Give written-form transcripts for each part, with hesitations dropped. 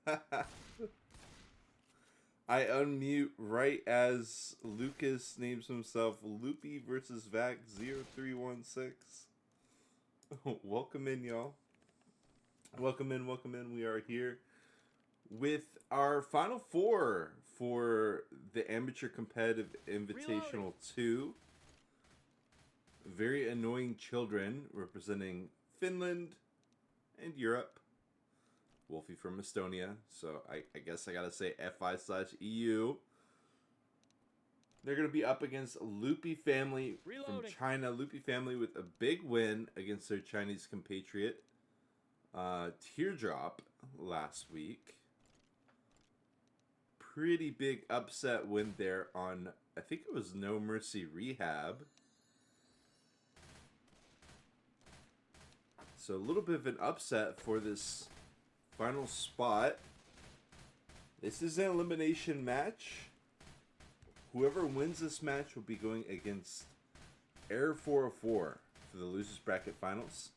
I unmute right as Lucas names himself Loopy versus Vac0316. Welcome in, y'all. Welcome in, welcome in. We are here with our final four for the Amateur Competitive Invitational 2. Very annoying children representing Finland and Europe. Wolfie from Estonia, so I guess I gotta say FI/EU. They're gonna be up against Loopy family from China. Loopy family with a big win against their Chinese compatriot, Teardrop, last week. Pretty big upset win there on, I think it was No Mercy Rehab. So a little bit of an upset for this final spot. This is an elimination match. Whoever wins this match will be going against Air 404 for the losers bracket finals.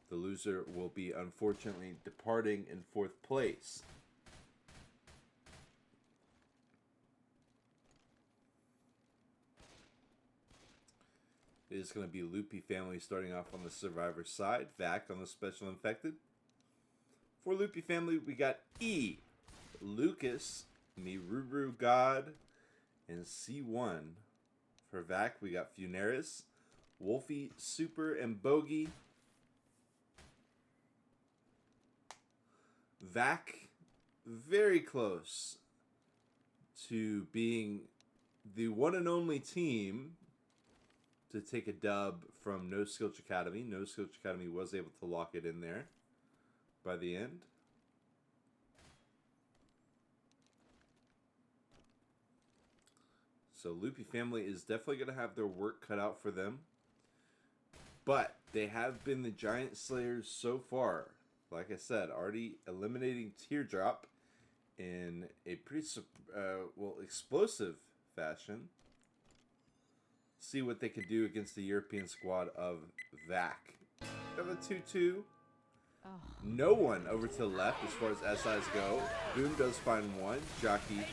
The loser will be unfortunately departing in 4th place. It is going to be Loopy family starting off on the survivor side. Vac on the special infected. For Loopy family, we got E, Lucas, Miruru God, and C1. For Vac, we got Funeris, Wolfie, Super, and Bogey. Vac, very close to being the one and only team to take a dub from No Skilch Academy. No Skilch Academy was able to lock it in there by the end. So Loopy family is definitely going to have their work cut out for them. But they have been the Giant Slayers so far. Like I said, already eliminating Teardrop in a pretty explosive fashion. See what they could do against the European squad of Vac. Have a 2-2. Oh. No one over to the left as far as SIs go. Boom does find one. Jockey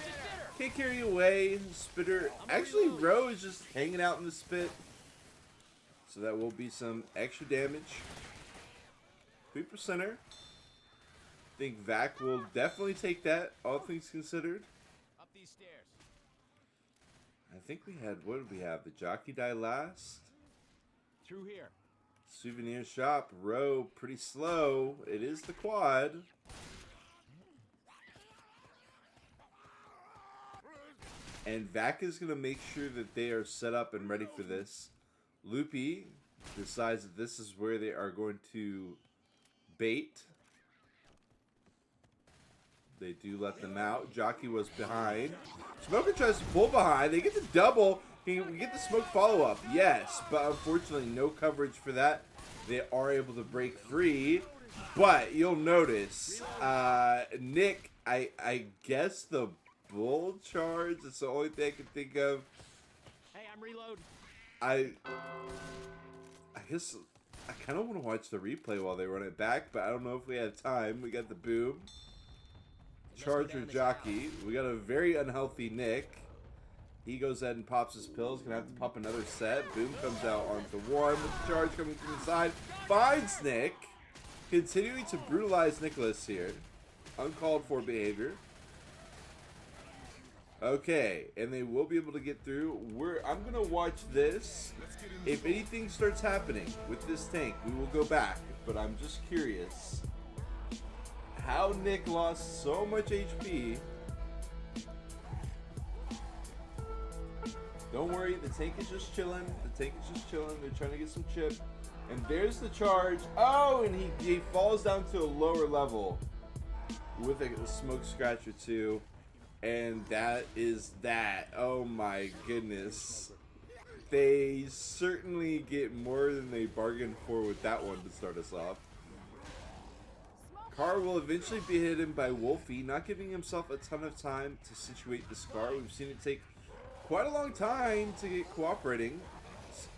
can't carry away. Spitter. Actually, Roe is just hanging out in the spit. So that will be some extra damage. 3%er. I think Vac will definitely take that, all things considered. Up these stairs. I think we had, what did we have? The Jockey die last. Through here. Souvenir shop, Row, pretty slow. It is the quad. And Vac is going to make sure that they are set up and ready for this. Loopy decides that this is where they are going to bait. They do let them out. Jockey was behind. Smoker tries to pull behind. They get the double. We get the smoke follow-up. Yes, but unfortunately no coverage for that. They are able to break free. But you'll notice, Nick, I guess the bull charge is the only thing I can think of. Hey, I'm reloading. I guess I kind of want to watch the replay while they run it back, but I don't know if we have time. We got the boom. Charger Jockey. We got a very unhealthy Nick. He goes ahead and pops his pills. Gonna have to pop another set. Boom comes out onto one with the charge coming from the side. Finds Nick. Continuing to brutalize Nicholas here. Uncalled for behavior. Okay, and they will be able to get through. I'm gonna watch this. If anything starts happening with this tank, we will go back. But I'm just curious how Nick lost so much HP. Don't worry, the tank is just chilling. The tank is just chilling. They're trying to get some chip. And there's the charge. Oh, and he falls down to a lower level with a smoke scratch or two. And that is that. Oh my goodness. They certainly get more than they bargained for with that one to start us off. Carr will eventually be hidden by Wolfie, not giving himself a ton of time to situate the Scar. We've seen it take quite a long time to get cooperating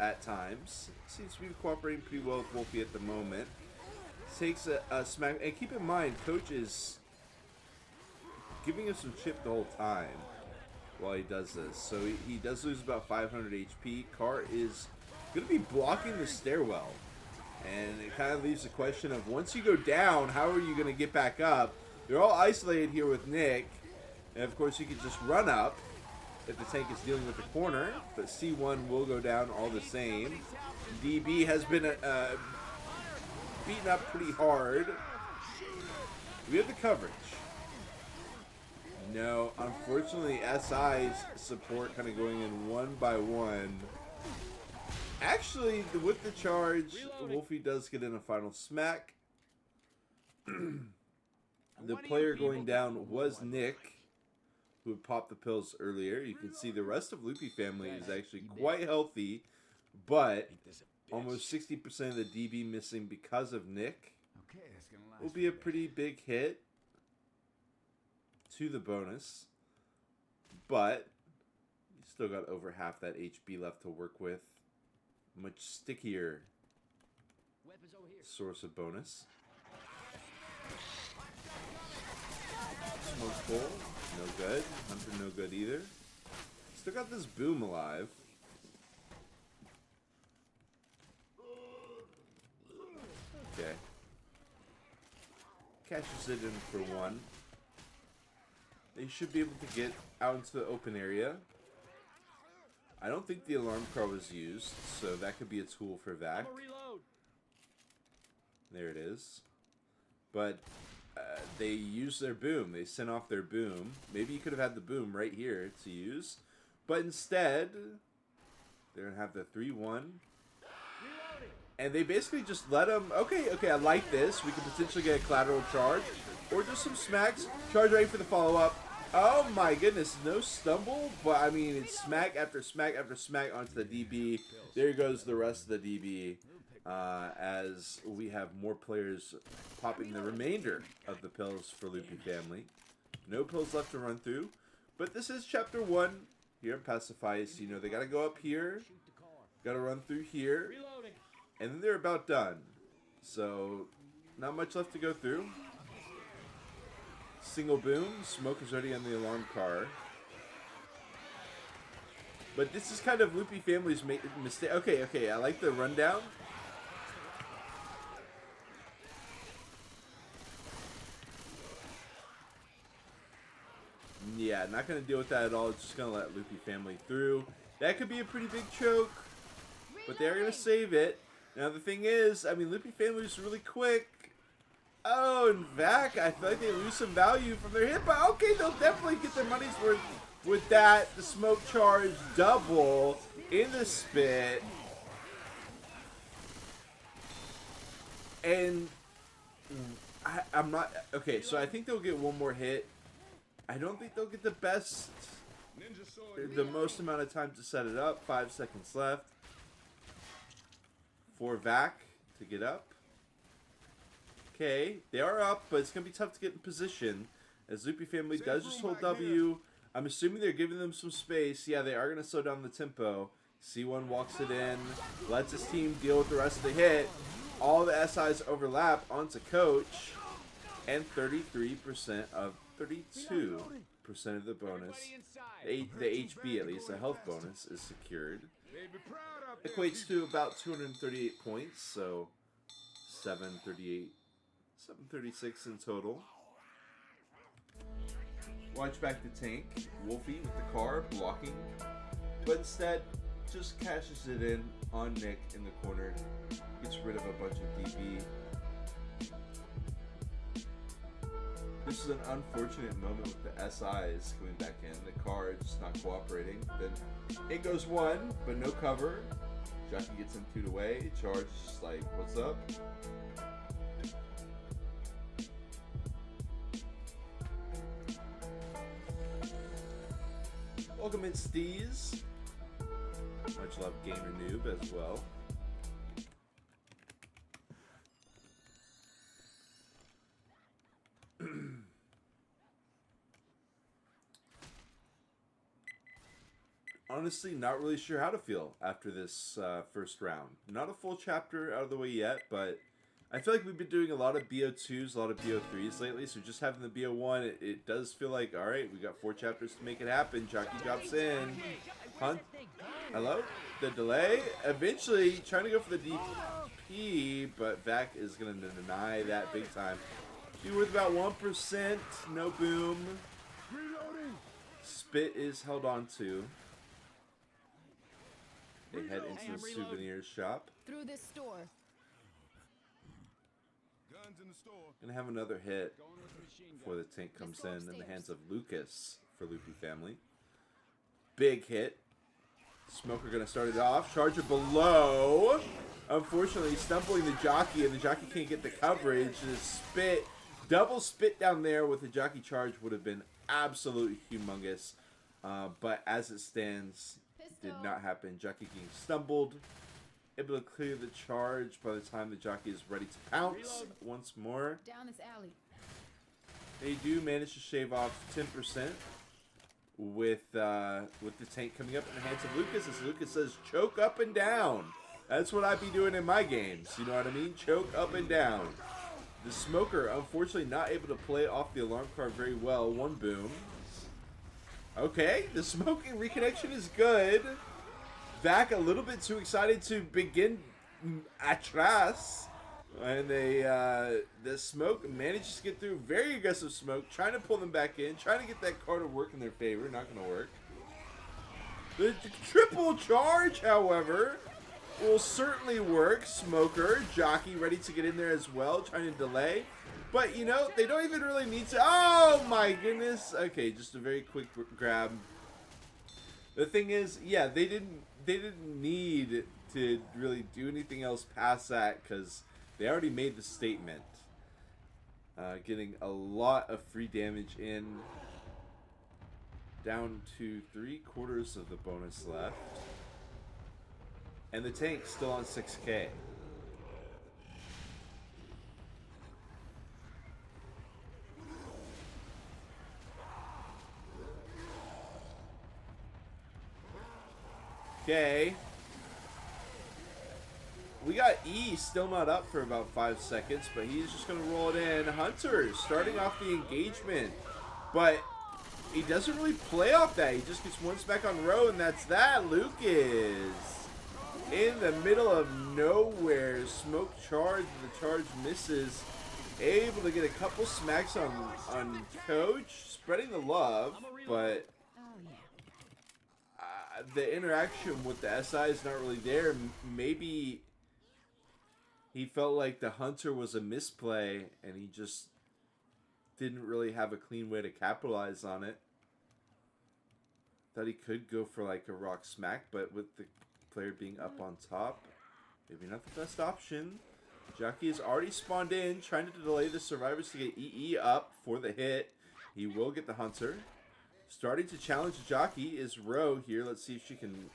at times. Seems to be cooperating pretty well with Wolfie at the moment. Takes a smack. And keep in mind, Coach is giving him some chip the whole time while he does this. So he does lose about 500 HP. Car is going to be blocking the stairwell. And it kind of leaves the question of, once you go down, how are you going to get back up? They're all isolated here with Nick. And of course, you can just run up if the tank is dealing with the corner. But C1 will go down all the same. DB has been beaten up pretty hard. We have the coverage. No, unfortunately, SI's support kind of going in one by one. Actually, with the charge, Wolfie does get in a final smack. The player going down was Nick, who had popped the pills earlier. You can see the rest of Loopy family is actually quite healthy, but almost 60% of the DB missing because of Nick. Will be a pretty big hit to the bonus, but you still got over half that HP left to work with. Much stickier source of bonus. Smoke pull, no good. Hunter, no good either. Still got this boom alive. Okay. Cashes it in for one. They should be able to get out into the open area. I don't think the alarm car was used, so that could be a tool for Vac. There it is. But they used their boom. They sent off their boom. Maybe you could have had the boom right here to use. But instead, they're going to have the 3-1. And they basically just let them, okay, I like this. We could potentially get a collateral charge. Or just some smacks. Charge ready for the follow-up. Oh my goodness, no stumble, but I mean, it's smack after smack after smack onto the DB. There goes the rest of the DB as we have more players popping the remainder of the pills for Loopy family. No pills left to run through, but this is chapter 1 here at Passifice. You know, they got to go up here, got to run through here, and then they're about done. So, not much left to go through. Single boom. Smoke is already on the alarm car. But this is kind of Loopy family's mistake. Okay. I like the rundown. Yeah, not going to deal with that at all. It's just going to let Loopy family through. That could be a pretty big choke. But they're going to save it. Now the thing is, I mean, Loopy family is really quick. Oh, and Vac, I feel like they lose some value from their hit, but okay, they'll definitely get their money's worth with that. The smoke charge double in the spit. And I'm not, okay, so I think they'll get one more hit. I don't think they'll get the best, the most amount of time to set it up. 5 seconds left for Vac to get up. Okay, they are up, but it's going to be tough to get in position as Loopy family does just hold W. I'm assuming they're giving them some space. Yeah, they are going to slow down the tempo. C1 walks it in, lets his team deal with the rest of the hit. All the SIs overlap onto Coach, and 33% of 32% of the bonus, the HB at least, the health bonus, is secured. Equates to about 238 points, so 738. 736 in total. Watch back the tank. Wolfie with the car blocking, but instead just cashes it in on Nick in the corner. Gets rid of a bunch of DB. This is an unfortunate moment with the SIs coming back in. The car is just not cooperating. Then it goes 1, but no cover. Jockey gets him 2 away. Charge is just like, what's up? Welcome in, Steez. Much love, Gamer Noob, as well. Honestly, not really sure how to feel after this first round. Not a full chapter out of the way yet, but I feel like we've been doing a lot of BO2s, a lot of BO3s lately, so just having the BO1, it does feel like, alright, we got 4 chapters to make it happen. Jockey drops in. Hunt. Hello? The delay? Eventually, trying to go for the DP, but Vac is going to deny that big time. Be worth about 1%. No boom. Spit is held on to. They head into the souvenir shop. Through this store. Guns in the store. Gonna have another hit before the tank comes in the hands of Lucas for Loopy family. Big hit. Smoker gonna start it off. Charger below. Unfortunately, stumbling the jockey, and the jockey can't get the coverage. The spit, double spit down there with the jockey charge would have been absolutely humongous. But as it stands, did not happen. Jockey getting stumbled. Able to clear the charge by the time the jockey is ready to pounce once more. Down this alley. They do manage to shave off 10% with the tank coming up in the hands of Lucas, as Lucas says, choke up and down. That's what I'd be doing in my games. You know what I mean? Choke up and down. The Smoker, unfortunately, not able to play off the alarm card very well. One boom. Okay, the smoking reconnection is good. Vac a little bit too excited to begin atrás. And the smoke manages to get through. Very aggressive smoke, trying to pull them back in, trying to get that card to work in their favor. Not going to work. The triple charge, however, will certainly work. Smoker, jockey ready to get in there as well, trying to delay. But, you know, they don't even really need to. Oh, my goodness. Okay, just a very quick grab. The thing is, yeah, they didn't need to really do anything else past that because they already made the statement. Getting a lot of free damage in. Down to 3/4 of the bonus left. And the tank's still on 6K. Okay. We got E still not up for about 5 seconds, but he's just going to roll it in. Hunter starting off the engagement, but he doesn't really play off that. He just gets one smack on row, and that's that. Lucas in the middle of nowhere. Smoke charge, the charge misses. Able to get a couple smacks on Coach, spreading the love, but the interaction with the SI is not really there. Maybe he felt like the Hunter was a misplay and he just didn't really have a clean way to capitalize on it. Thought he could go for like a rock smack, but with the player being up on top, maybe not the best option. Jockey has already spawned in, trying to delay the survivors to get EE up for the hit. He will get the Hunter. Starting to challenge the jockey is Ro here. Let's see if she can. And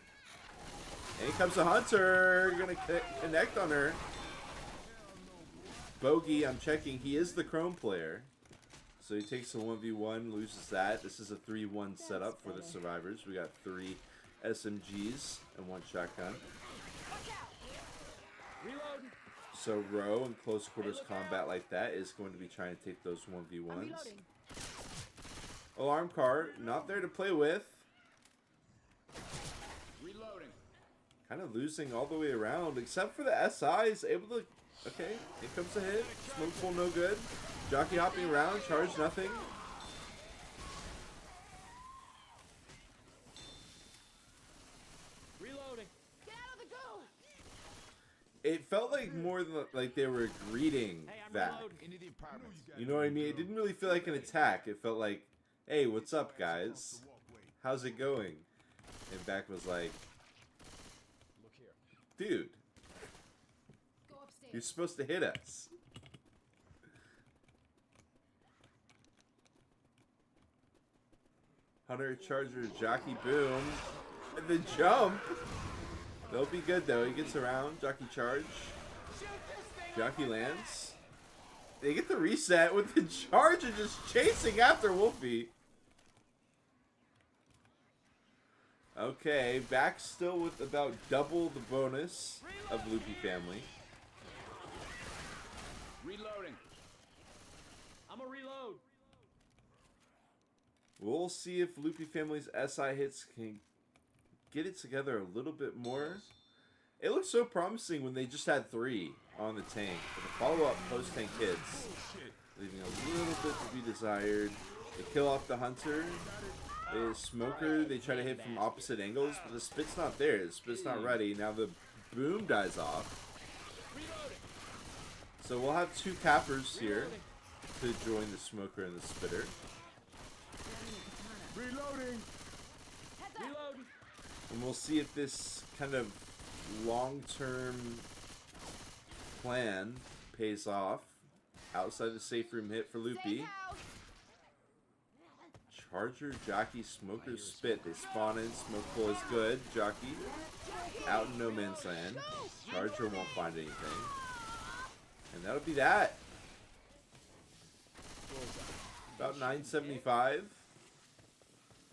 here comes the Hunter. Gonna connect on her. Bogey, I'm checking. He is the Chrome player. So he takes a 1v1, loses that. This is a 3-1 setup for the survivors. We got 3 SMGs and 1 shotgun. So Ro in close quarters combat like that is going to be trying to take those 1v1s. Alarm card, not there to play with. Reloading. Kind of losing all the way around, except for the SI is able to. Okay, here comes the hit. Smoke pull, no good. Jockey hopping around, charge nothing. Reloading. Get out of the go! It felt like more than like they were greeting Hey, I'm that. reloading. Into the apartment. You know what I mean? It didn't really feel like an attack. It felt like, hey, what's up, guys? How's it going? And Back was like, Look here. dude, Go upstairs. you're supposed to hit us. Hunter, Charger, Jockey, boom. And the jump. They'll be good, though. He gets around. Jockey charge. Jockey lands. They get the reset with the Charger just chasing after Wolfie. Okay, Back still with about double the bonus of Loopy family. Reloading. I'm a reload. We'll see if Loopy Family's SI hits can get it together a little bit more. It looked so promising when they just had 3 on the tank. But the follow-up post-tank hits, leaving a little bit to be desired. They kill off the Hunter. The Smoker, they try to hit from opposite angles, but the Spit's not there. The Spit's not ready. Now the Boom dies off. So we'll have 2 cappers here to join the Smoker and the Spitter. Reloading. Reload. And we'll see if this kind of long-term plan pays off. Outside the safe room hit for Loopy. Safe house. Charger, Jockey, Smoker, Spit. They spawn in. Smoke pull is good. Jockey out in no man's land. Charger won't find anything. And that'll be that. About 975.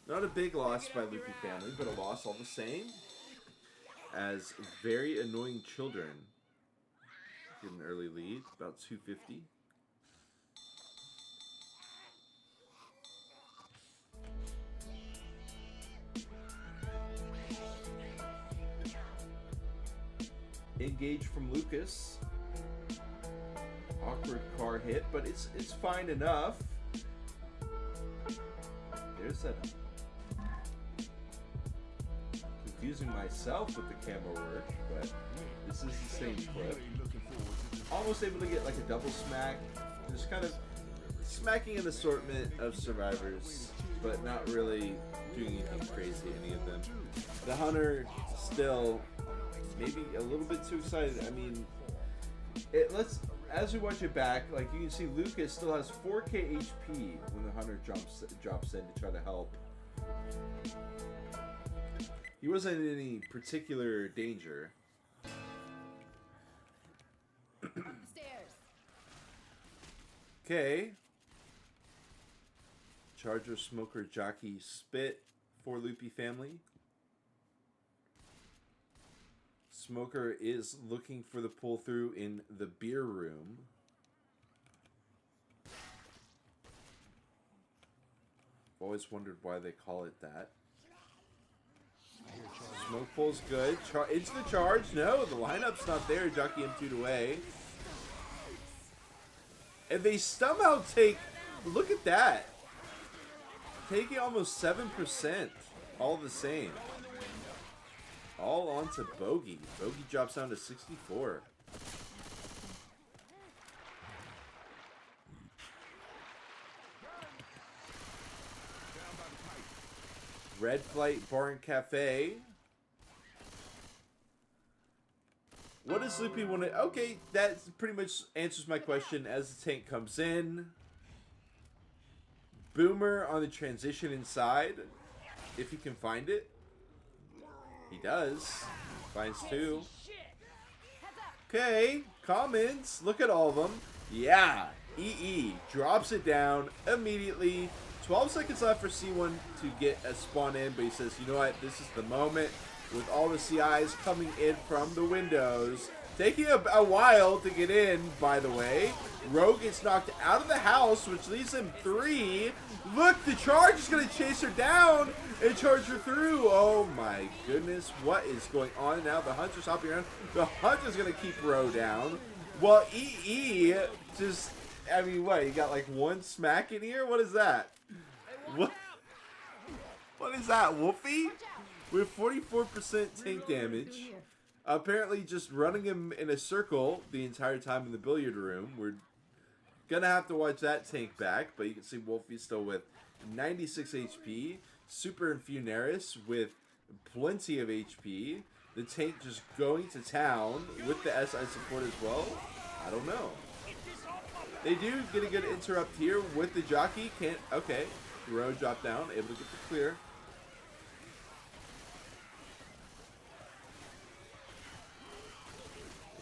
Not a big loss by Loopy Family, but a loss all the same. As very annoying children get an early lead, about 250. Engage from Lucas. Awkward car hit, but it's fine enough. There's that. Confusing myself with the camo work, but this is the same clip. Almost able to get like a double smack. Just kind of smacking an assortment of survivors, but not really doing anything crazy, any of them. The Hunter still maybe a little bit too excited. I mean, as we watch it back, like you can see Lucas still has 4k HP when the Hunter drops in to try to help. He wasn't in any particular danger. Upstairs. Okay. Charger, Smoker, Jockey, Spit for Loopy Family. Smoker is looking for the pull through in the beer room. I've always wondered why they call it that. Smoke pull's good. Into the charge. No, the lineup's not there. Jockey M2'd away. And they somehow take... Look at that. Taking almost 7%. All the same. All onto Bogey. Bogey drops down to 64. Red Flight Bar and Cafe. What does Loopy want to... Okay, that pretty much answers my question as the tank comes in. Boomer on the transition inside. If he can find it. He does. Finds 2. Okay, comments. Look at all of them. Yeah, EE drops it down immediately. 12 seconds left for C1 to get a spawn in, but he says, you know what, this is the moment with all the CIs coming in from the windows. Taking a while to get in, by the way. Rogue gets knocked out of the house, which leaves him 3. Look, the charge is going to chase her down and charge her through. Oh my goodness, what is going on now? The Hunter's hopping around. The Hunter's going to keep Roe down. Well, EE just, I mean, what, you got like 1 smack in here? What is that? What is that, Wolfie? With 44% tank damage. Apparently just running him in a circle the entire time in the billiard room. We're gonna have to watch that tank back, but you can see Wolfie still with 96 HP. Super Infuneris with plenty of HP. The tank just going to town with the SI support as well. I don't know. They do get a good interrupt here with the Jockey. Can't, okay. Row drop down, able to get the clear.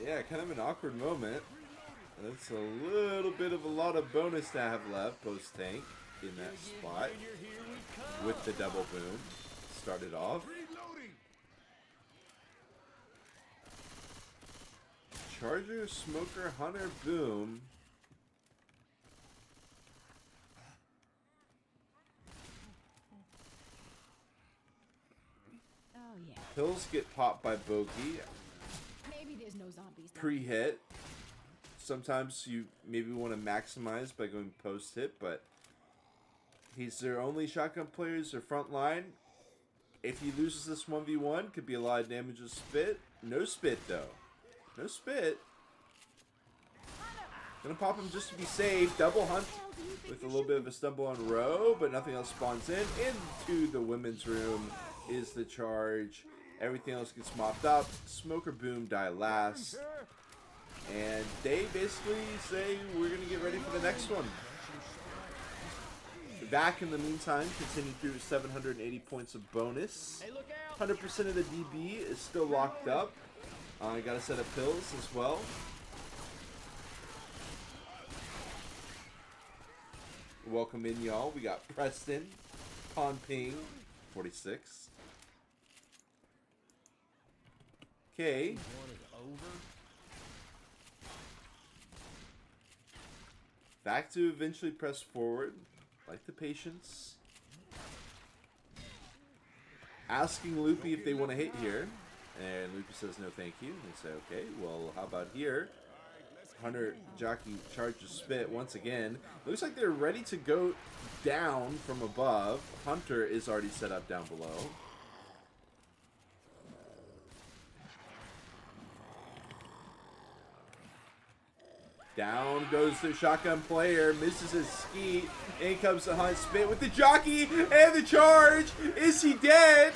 Yeah, kind of an awkward moment. That's a little bit of a lot of bonus to have left post-tank in that spot with the double boom. Started off. Charger, Smoker, Hunter, Boom. Pills get popped by Bogey. Maybe there's no zombies. Now. Pre-hit. Sometimes you maybe want to maximize by going post-hit, but he's their only shotgun player. He's their front line. If he loses this 1v1, could be a lot of damage with spit. No spit, though. No spit. Gonna pop him just to be safe. Double hunt with a little bit of a stumble on row, but nothing else spawns in. Into the women's room is the charge. Everything else gets mopped up. Smoker Boom die last. And they basically say, we're going to get ready for the next one. Back in the meantime, continue through 780 points of bonus. 100% of the DB is still locked up. I got a set of pills as well. Welcome in, y'all. We got Preston, Ping, 46. Okay. Back to eventually press forward. Like the patience. Asking Loopy if they want to hit here. And Loopy says no thank you. They say, okay, well, how about here? Hunter Jockey charges spit once again. Looks like they're ready to go down from above. Hunter is already set up down below. Down goes the shotgun player, misses his skeet. In comes the hunt, spit with the jockey and the charge. Is he dead?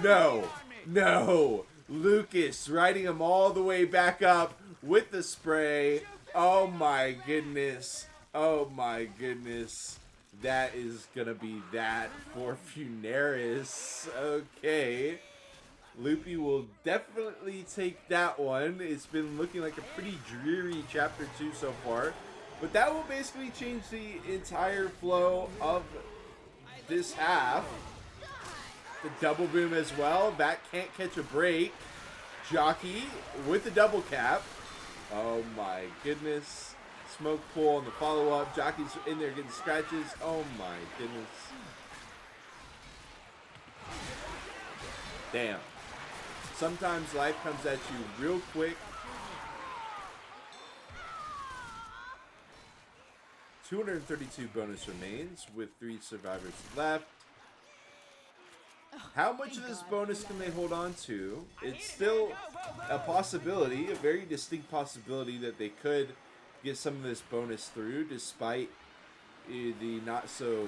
No, no. Lucas riding him all the way back up with the spray. Oh my goodness. Oh my goodness. That is gonna be that for Funeris. Okay. Loopy will definitely take that one. It's been looking like a pretty dreary chapter 2 so far. But that will basically change the entire flow of this half. The double boom as well. That can't catch a break. Jockey with the double cap. Oh my goodness. Smoke pull on the follow-up. Jockey's in there getting scratches. Oh my goodness. Damn. Sometimes life comes at you real quick. 232 bonus remains with 3 survivors left. How much of this bonus can they hold on to? It's still a possibility, a very distinct possibility that they could get some of this bonus through despite the not so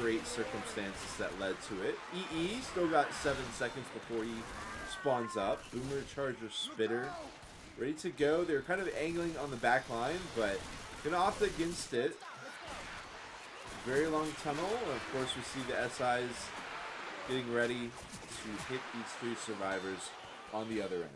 great circumstances that led to it. EE still got 7 seconds before he spawns up. Boomer, Charger, Spitter ready to go. They're kind of angling on the back line, but gonna opt against it. Very long tunnel. Of course, we see the SIs getting ready to hit these 3 survivors on the other end.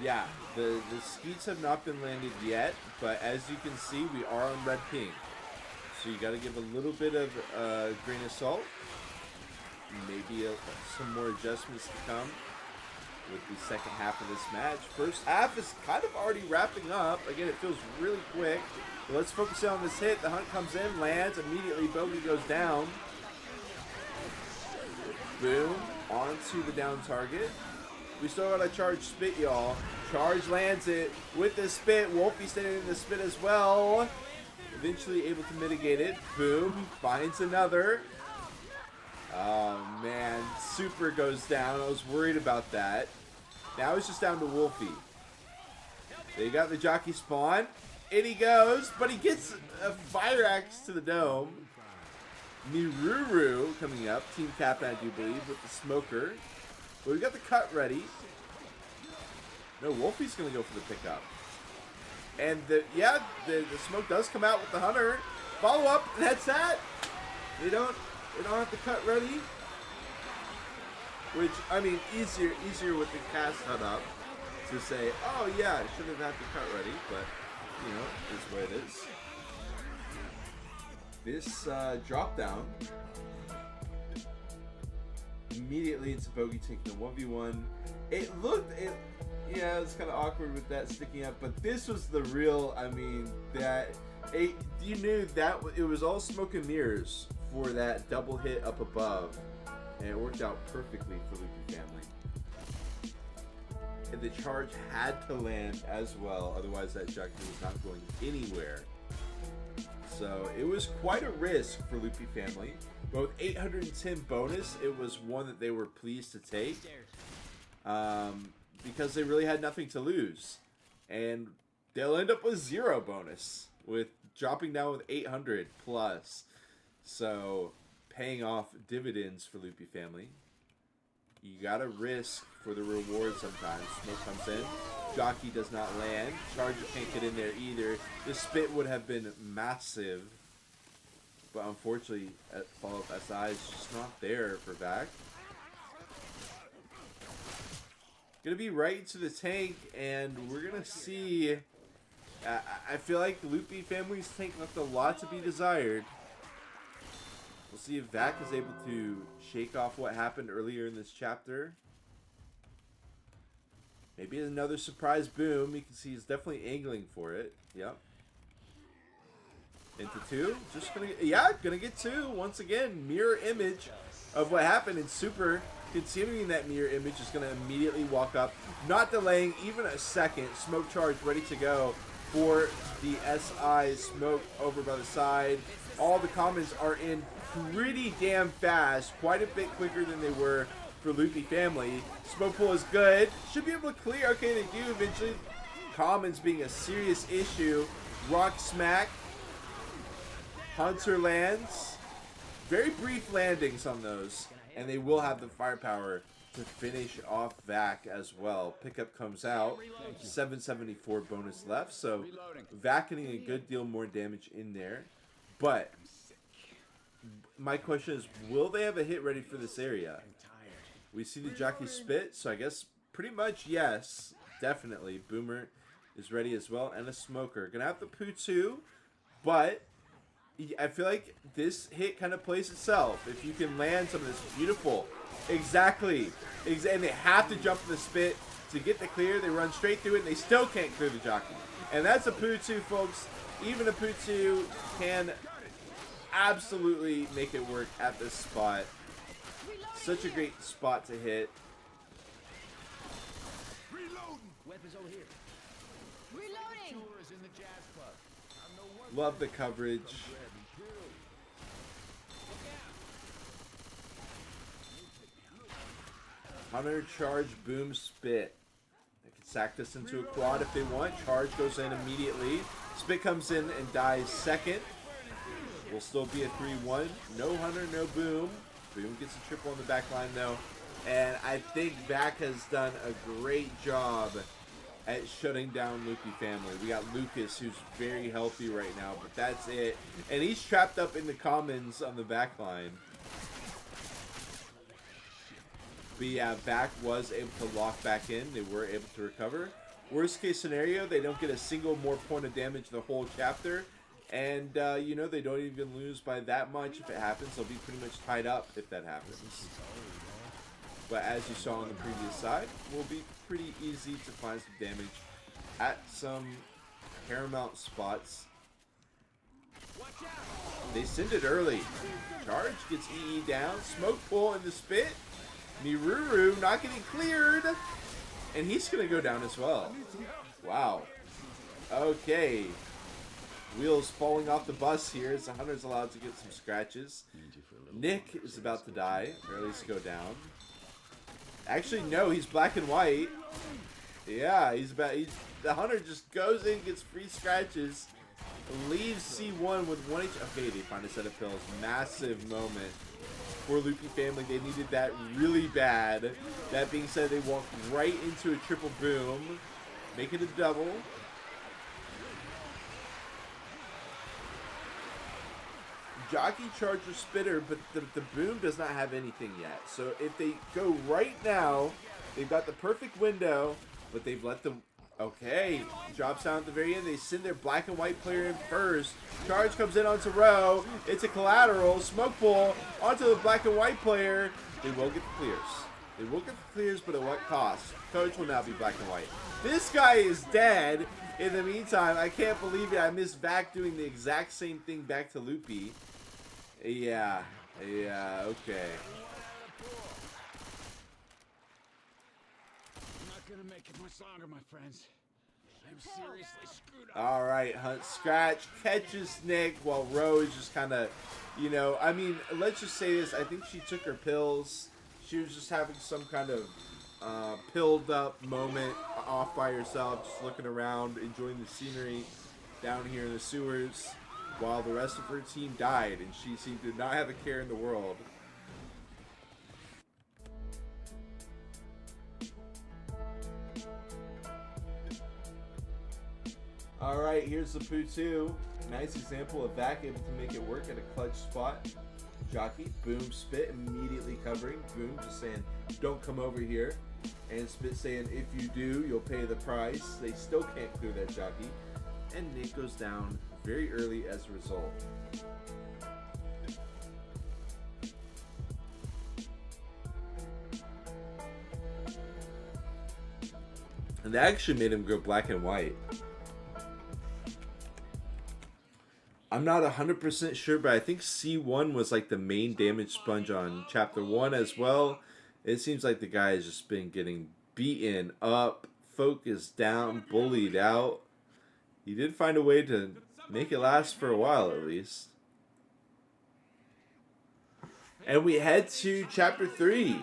Yeah, the skeets have not been landed yet, but as you can see, we are on red ping. So you got to give a little bit of grain of salt. Maybe some more adjustments to come with the second half of this match. First half is kind of already wrapping up. Again, it feels really quick. But let's focus in on this hit. The hunt comes in, lands, immediately Bogey goes down. Boom, onto the down target. We still got a charge spit, y'all. Charge lands it with the spit. Wolfie standing in the spit as well. Eventually able to mitigate it. Boom, finds another. Oh man, Super goes down. I was worried about that. Now it's just down to Wolfie. They got the jockey spawn. In he goes, but he gets a fire axe to the dome. Niruru coming up. Team Captain, I do believe, with the smoker. But we got the cut ready. No, Wolfie's going to go for the pickup. And the smoke does come out with the hunter. Follow up, and that's that. They don't have the cut ready. Which, I mean, easier with the cast hut up to say, oh yeah, I should have had the cut ready, but you know, it's what it is. This drop down immediately into Bogey taking the 1v1. Yeah, it's kind of awkward with that sticking up, but this was the real. I mean, you knew that it was all smoke and mirrors for that double hit up above, and it worked out perfectly for Loopy family. And the charge had to land as well, otherwise that jockey was not going anywhere. So it was quite a risk for Loopy family. But with 810 bonus, it was one that they were pleased to take. Because they really had nothing to lose. And they'll end up with 0 bonus, with dropping down with 800 plus. So paying off dividends for Loopy family. You gotta risk for the reward sometimes. Smoke comes in. Jockey does not land. Charger can't get in there either. The spit would have been massive. But unfortunately, follow-up SI is just not there for Vac. Gonna be right into the tank, and we're gonna see. I feel like Loopy family's tank left a lot to be desired. We'll see if Vac is able to shake off what happened earlier in this chapter. Maybe another surprise boom. You can see he's definitely angling for it. Yep. Into 2. Just gonna get 2 once again. Mirror image of what happened in Super. Continuing that mirror image is going to immediately walk up, not delaying even a second. Smoke charge ready to go for the SI. Smoke over by the side. All the commons are in pretty damn fast, quite a bit quicker than they were for Loopy family. Smoke pool is good. Should be able to clear. Okay, they do eventually. Commons being a serious issue. Rock smack. Hunter lands. Very brief landings on those. And they will have the firepower to finish off Vac as well. Pickup comes out. 774 bonus left. So Vac getting a good deal more damage in there. But my question is, will they have a hit ready for this area? We see the jockey spit. So I guess pretty much yes. Definitely. Boomer is ready as well. And a smoker. Gonna have the Poo 2. But I feel like this hit kind of plays itself. If you can land some of this beautiful. Exactly. And they have to jump in the spit to get the clear. They run straight through it and they still can't clear the jockey. And that's a Poo 2, folks. Even a Poo 2 can absolutely make it work at this spot. Such a great spot to hit. Weapons over here. Reloading. Love the coverage. Hunter, charge, boom, spit. They can sack this into a quad if they want. Charge goes in immediately. Spit comes in and dies second. Will still be a 3-1. No Hunter, no boom. Boom gets a triple on the back line though. And I think Vac has done a great job at shutting down Loopy family. We got Lucas, who's very healthy right now, but that's it. And he's trapped up in the commons on the back line. But yeah, Vac was able to lock back in. They were able to recover. Worst case scenario, they don't get a single more point of damage the whole chapter. And, you know, they don't even lose by that much. If it happens, they'll be pretty much tied up if that happens. But as you saw on the previous side, will be pretty easy to find some damage at some paramount spots. They send it early. Charge gets EE down. Smoke pull in the spit. Miruru not getting cleared. And he's going to go down as well. Wow. Okay. Wheels falling off the bus here as the Hunter's allowed to get some scratches. Nick is about to die, or at least go down. Actually, no, he's black and white. Yeah, the Hunter just goes in, gets free scratches, leaves C1 with 1 HP. Okay, they find a set of pills. Massive moment for Loopy family. They needed that really bad. That being said, they walk right into a triple boom, make it a double. Jockey, Charger, Spitter, but the boom does not have anything yet. So if they go right now, they've got the perfect window, but they've let them. Okay, drops down at the very end. They send their black and white player in first. Charge comes in onto row. It's a collateral. Smoke pull onto the black and white player. They will get the clears. They will get the clears, but at what cost? Coach will now be black and white. This guy is dead. In the meantime, I can't believe it. I missed Vac doing the exact same thing back to Loopy. Yeah, okay. I'm not gonna make it much longer, my friends. I'm seriously screwed up. All right, Hunt Scratch catches Nick while Rose just kind of, you know, I mean, let's just say this. I think she took her pills. She was just having some kind of pilled up moment off by herself, just looking around, enjoying the scenery down here in the sewers, while the rest of her team died, and she seemed to not have a care in the world. All right, here's the Poo-2. Nice example of Vac able to make it work at a clutch spot. Jockey, Boom, Spit immediately covering. Boom just saying, don't come over here. And Spit saying, if you do, you'll pay the price. They still can't clear that Jockey. And Nick goes down very early as a result. And that actually made him go black and white. I'm not 100% sure, but I think C1 was like the main damage sponge on Chapter 1 as well. It seems like the guy has just been getting beaten up, focused down, bullied out. He did find a way to make it last for a while at least. And we head to Chapter 3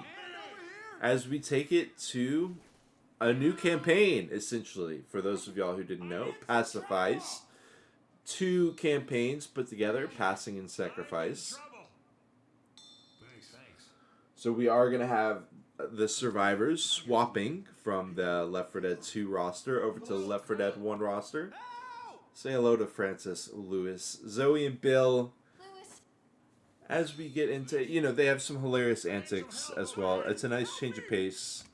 as we take it to a new campaign, essentially. For those of y'all who didn't know, Passifice. 2 campaigns put together, Passing and Sacrifice. So we are going to have the survivors swapping from the Left 4 Dead 2 roster over to the Left 4 Dead 1 roster. Say hello to Francis, Lewis, Zoe, and Bill. As we get into, you know, they have some hilarious antics as well. It's a nice change of pace.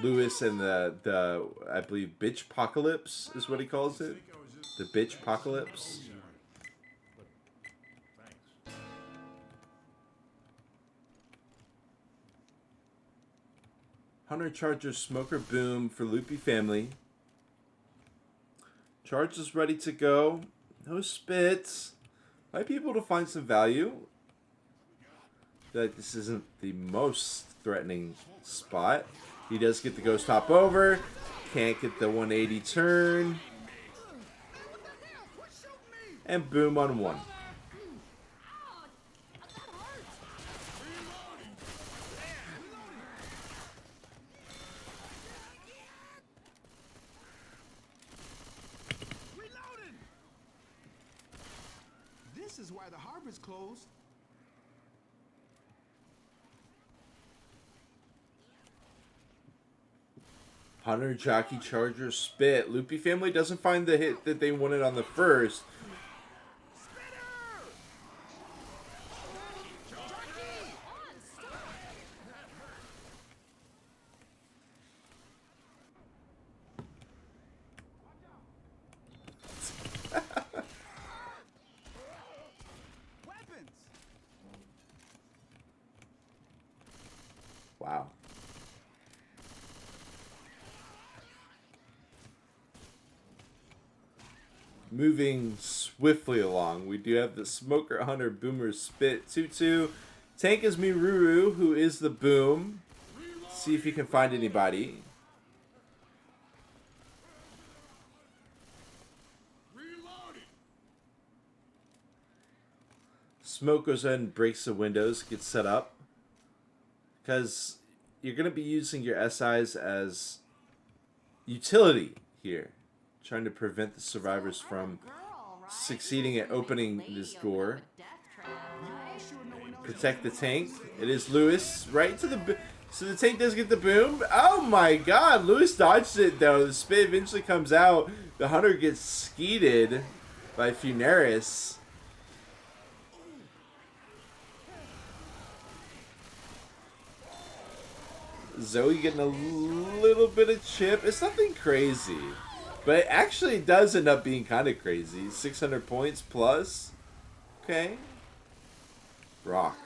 Lewis and the I believe Bitch Apocalypse is what he calls it. The Bitch Apocalypse. Hunter Charger Smoker Boom for Loopy family. Charge is ready to go. No spits. Might be able to find some value. I feel like this isn't the most threatening spot. He does get the ghost hop over. Can't get the 180 turn. And Boom on 1. This is why the harbor's closed. Hunter, Jockey, Charger, Spit. Loopy family doesn't find the hit that they wanted on the first. Weapons. Wow. Moving swiftly along, we do have the Smoker, Hunter, Boomer, Spit, 2-2. Tank is Miruru, who is the Boom. See if you can find anybody. Smoke goes in and breaks the windows, gets set up. Because you're going to be using your SIs as utility here. Trying to prevent the survivors from succeeding at opening this door. Protect the tank. It is Lewis right to the... So the tank does get the Boom. Oh my god. Lewis dodged it though. The Spit eventually comes out. The Hunter gets skeeted by Funeris. Zoe getting a little bit of chip. It's nothing crazy. But it actually does end up being kind of crazy. 600 points plus. Okay. Rock.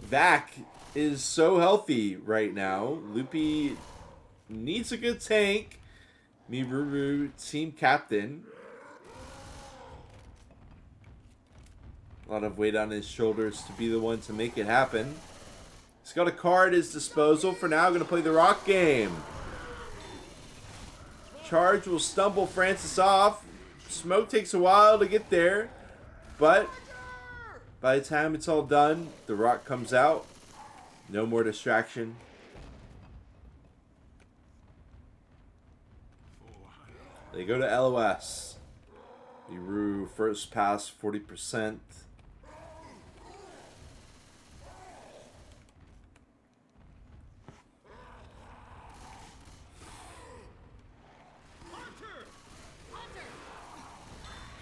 Vac is so healthy right now. Loopy needs a good tank. Miruru, team captain. A lot of weight on his shoulders to be the one to make it happen. He's got a car at his disposal. For now, going to play the rock game. Charge will stumble Francis off. Smoke takes a while to get there. But by the time it's all done, the rock comes out. No more distraction. They go to LOS. Liru first pass 40%.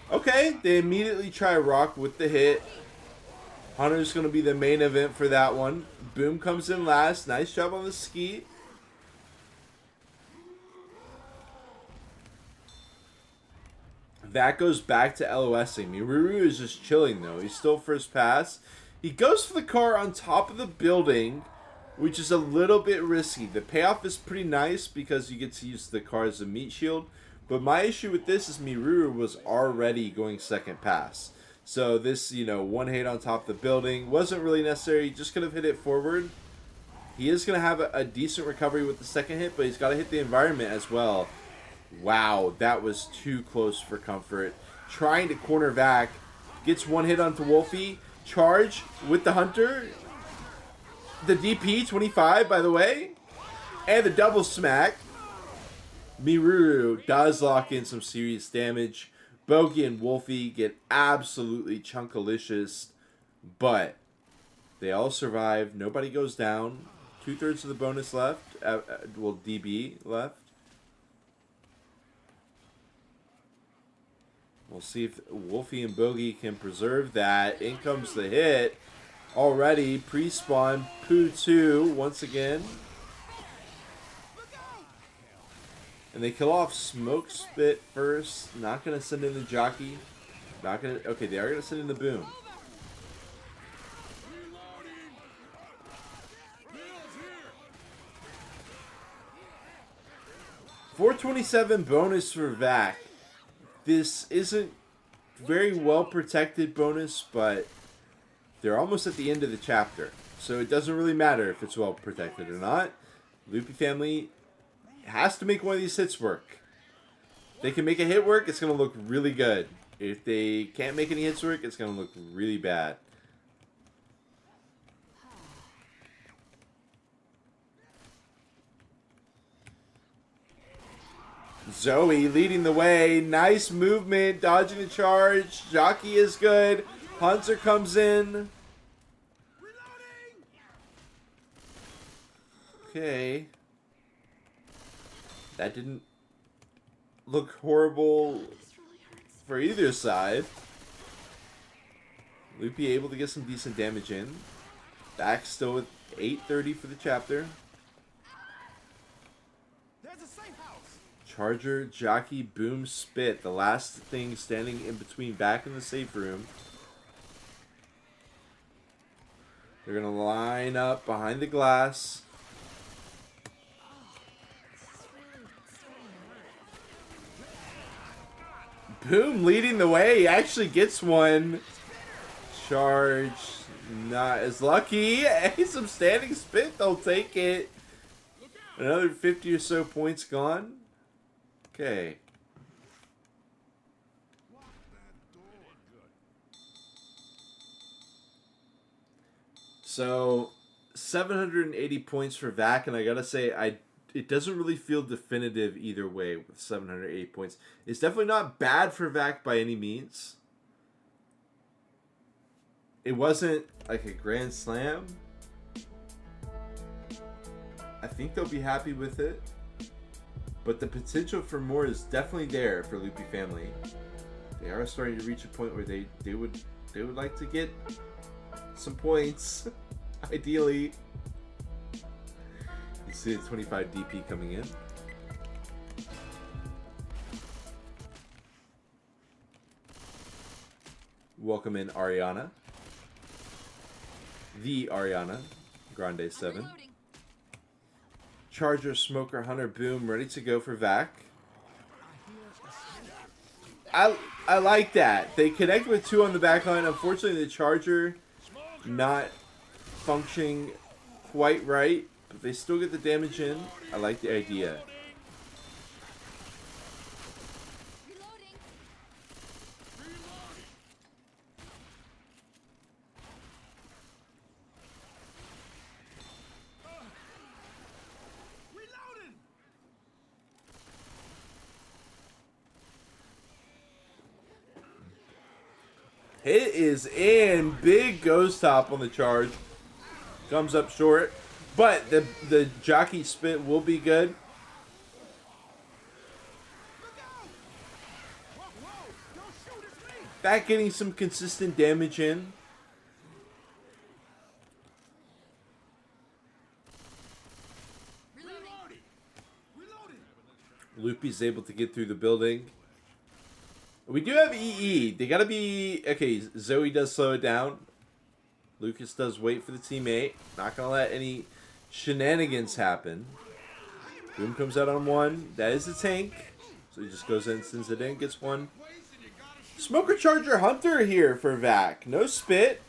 Okay, they immediately try rock with the hit. Hunter's going to be the main event for that one. Boom comes in last. Nice job on the skeet. That goes back to LOSing. Miruru is just chilling though. He's still first pass. He goes for the car on top of the building, which is a little bit risky. The payoff is pretty nice because you get to use the car as a meat shield. But my issue with this is Miruru was already going second pass. So this, one hit on top of the building wasn't really necessary. Just could have hit it forward. He is going to have a decent recovery with the second hit, but he's got to hit the environment as well. Wow, that was too close for comfort. Trying to corner Vac. Gets one hit onto Wolfie. Charge with the Hunter. The DP, 25, by the way. And the double smack. Miruru does lock in some serious damage. Bogey and Wolfie get absolutely chunkalicious. But they all survive. Nobody goes down. 2/3 of the bonus left. Well, DB left. We'll see if Wolfie and Bogey can preserve that. In comes the hit. Already pre-spawn. Poo 2 once again. And they kill off Smoke Spit first. Not going to send in the jockey. Not going to... Okay, they are going to send in the boom. $427 bonus for Vac. This isn't very well protected bonus, but they're almost at the end of the chapter. So it doesn't really matter if it's well protected or not. Loopy family has to make one of these hits work. If they can make a hit work, it's going to look really good. If they can't make any hits work, it's going to look really bad. Zoe leading the way. Nice movement. Dodging the charge. Jockey is good. Hunter comes in. Okay. That didn't look horrible for either side. Loopy able to get some decent damage in. Back still with 830 for the chapter. There's a safe house. Charger, Jockey, Boom, Spit. The last thing standing in between back in the safe room. They're going to line up behind the glass. Boom leading the way. He actually gets one. Charge. Not as lucky. Hey, some standing spit. They'll take it. Another 50 or so points gone. Okay. So 780 points for Vac, and I gotta say, it doesn't really feel definitive either way with 780 points. It's definitely not bad for Vac by any means. It wasn't like a grand slam. I think they'll be happy with it. But the potential for more is definitely there for Loopy family. They are starting to reach a point where they would like to get some points, ideally. You see the 25 DP coming in. Welcome in Ariana. The Ariana Grande 7. Reloading. Charger, Smoker, Hunter, Boom, ready to go for Vac. I like that. They connect with 2 on the back line. Unfortunately, the Charger not functioning quite right, but they still get the damage in. I like the idea. Reloading. Reloading. Hit is in. Big ghost top on the charge. Comes up short. But the jockey spit will be good. Whoa, whoa! Don't shoot, it's me! Back getting some consistent damage in. Reloading. Reloading. Loopy's able to get through the building. We do have EE. They gotta be... Okay, Zoe does slow it down. Lucas does wait for the teammate. Not gonna let any shenanigans happen. Boom comes out on 1. That is the tank. So he just goes in, sends it in, gets 1. Smoker, Charger, Hunter here for Vac. No spit.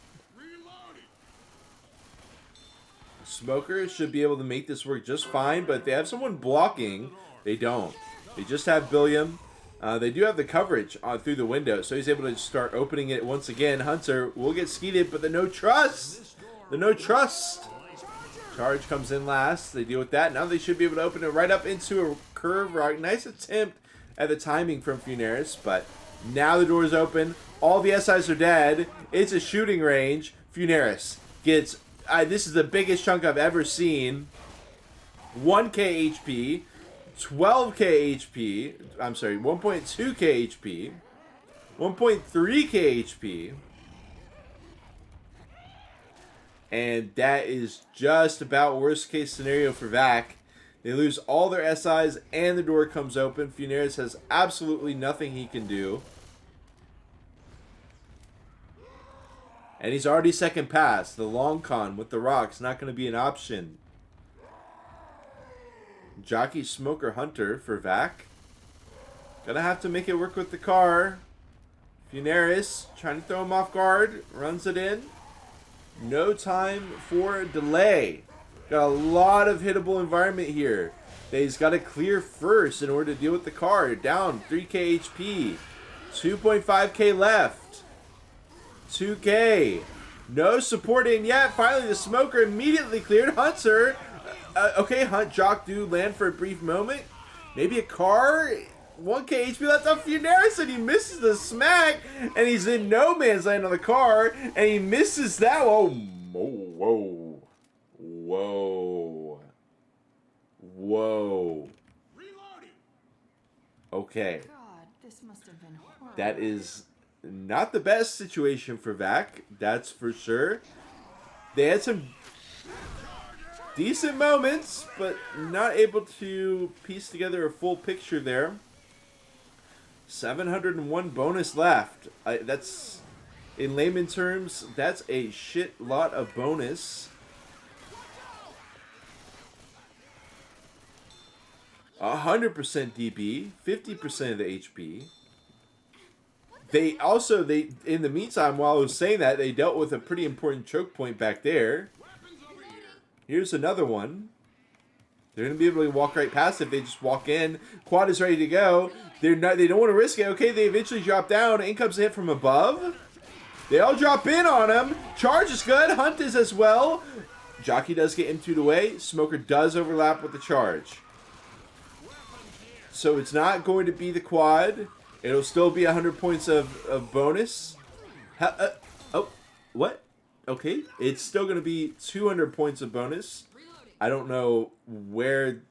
Smoker should be able to make this work just fine, but they have someone blocking. They don't. They just have Billiam. They do have the coverage through the window, so he's able to start opening it once again. Hunter will get skeeted, but the no trust. The no trust. Charge comes in last. They deal with that. Now they should be able to open it right up into a curve rock. Nice attempt at the timing from Funeris, but now the door is open. All the SIs are dead. It's a shooting range. Funeris gets... this is the biggest chunk I've ever seen. 1k HP. 12k HP. I'm sorry, 1.2k HP. 1.3k HP. And that is just about worst case scenario for Vac. They lose all their SIs and the door comes open. Funeris has absolutely nothing he can do. And he's already second pass. The long con with the rocks not going to be an option. Jockey, Smoker, Hunter for Vac. Gonna have to make it work with the car. Funeris trying to throw him off guard. Runs it in. No time for delay. Got a lot of hittable environment here. He's got to clear first in order to deal with the car. Down 3k HP. 2.5k left. 2k. No support in yet. Finally, the Smoker immediately cleared. Hunter. Okay, Hunt, Jock do land for a brief moment. Maybe a car. 1k HP left on Funeris, and he misses the smack, and he's in no man's land on the car, and he misses that. Oh, whoa, whoa, whoa. Okay. God, this must have been horrible. That is not the best situation for Vac, that's for sure. They had some decent moments, but not able to piece together a full picture there. 701 bonus left. That's, in layman terms, that's a shit lot of bonus. 100% DB, 50% of the HP. They in the meantime, while I was saying that, they dealt with a pretty important choke point back there. Here's another one. They're gonna be able to walk right past it if they just walk in. Quad is ready to go. They don't want to risk it. Okay, they eventually drop down. In comes a hit from above. They all drop in on him. Charge is good. Hunt is as well. Jockey does get M2'd away. Smoker does overlap with the charge. So it's not going to be the quad. It'll still be 100 points of bonus. Oh, what? Okay, it's still going to be 200 points of bonus. I don't know where...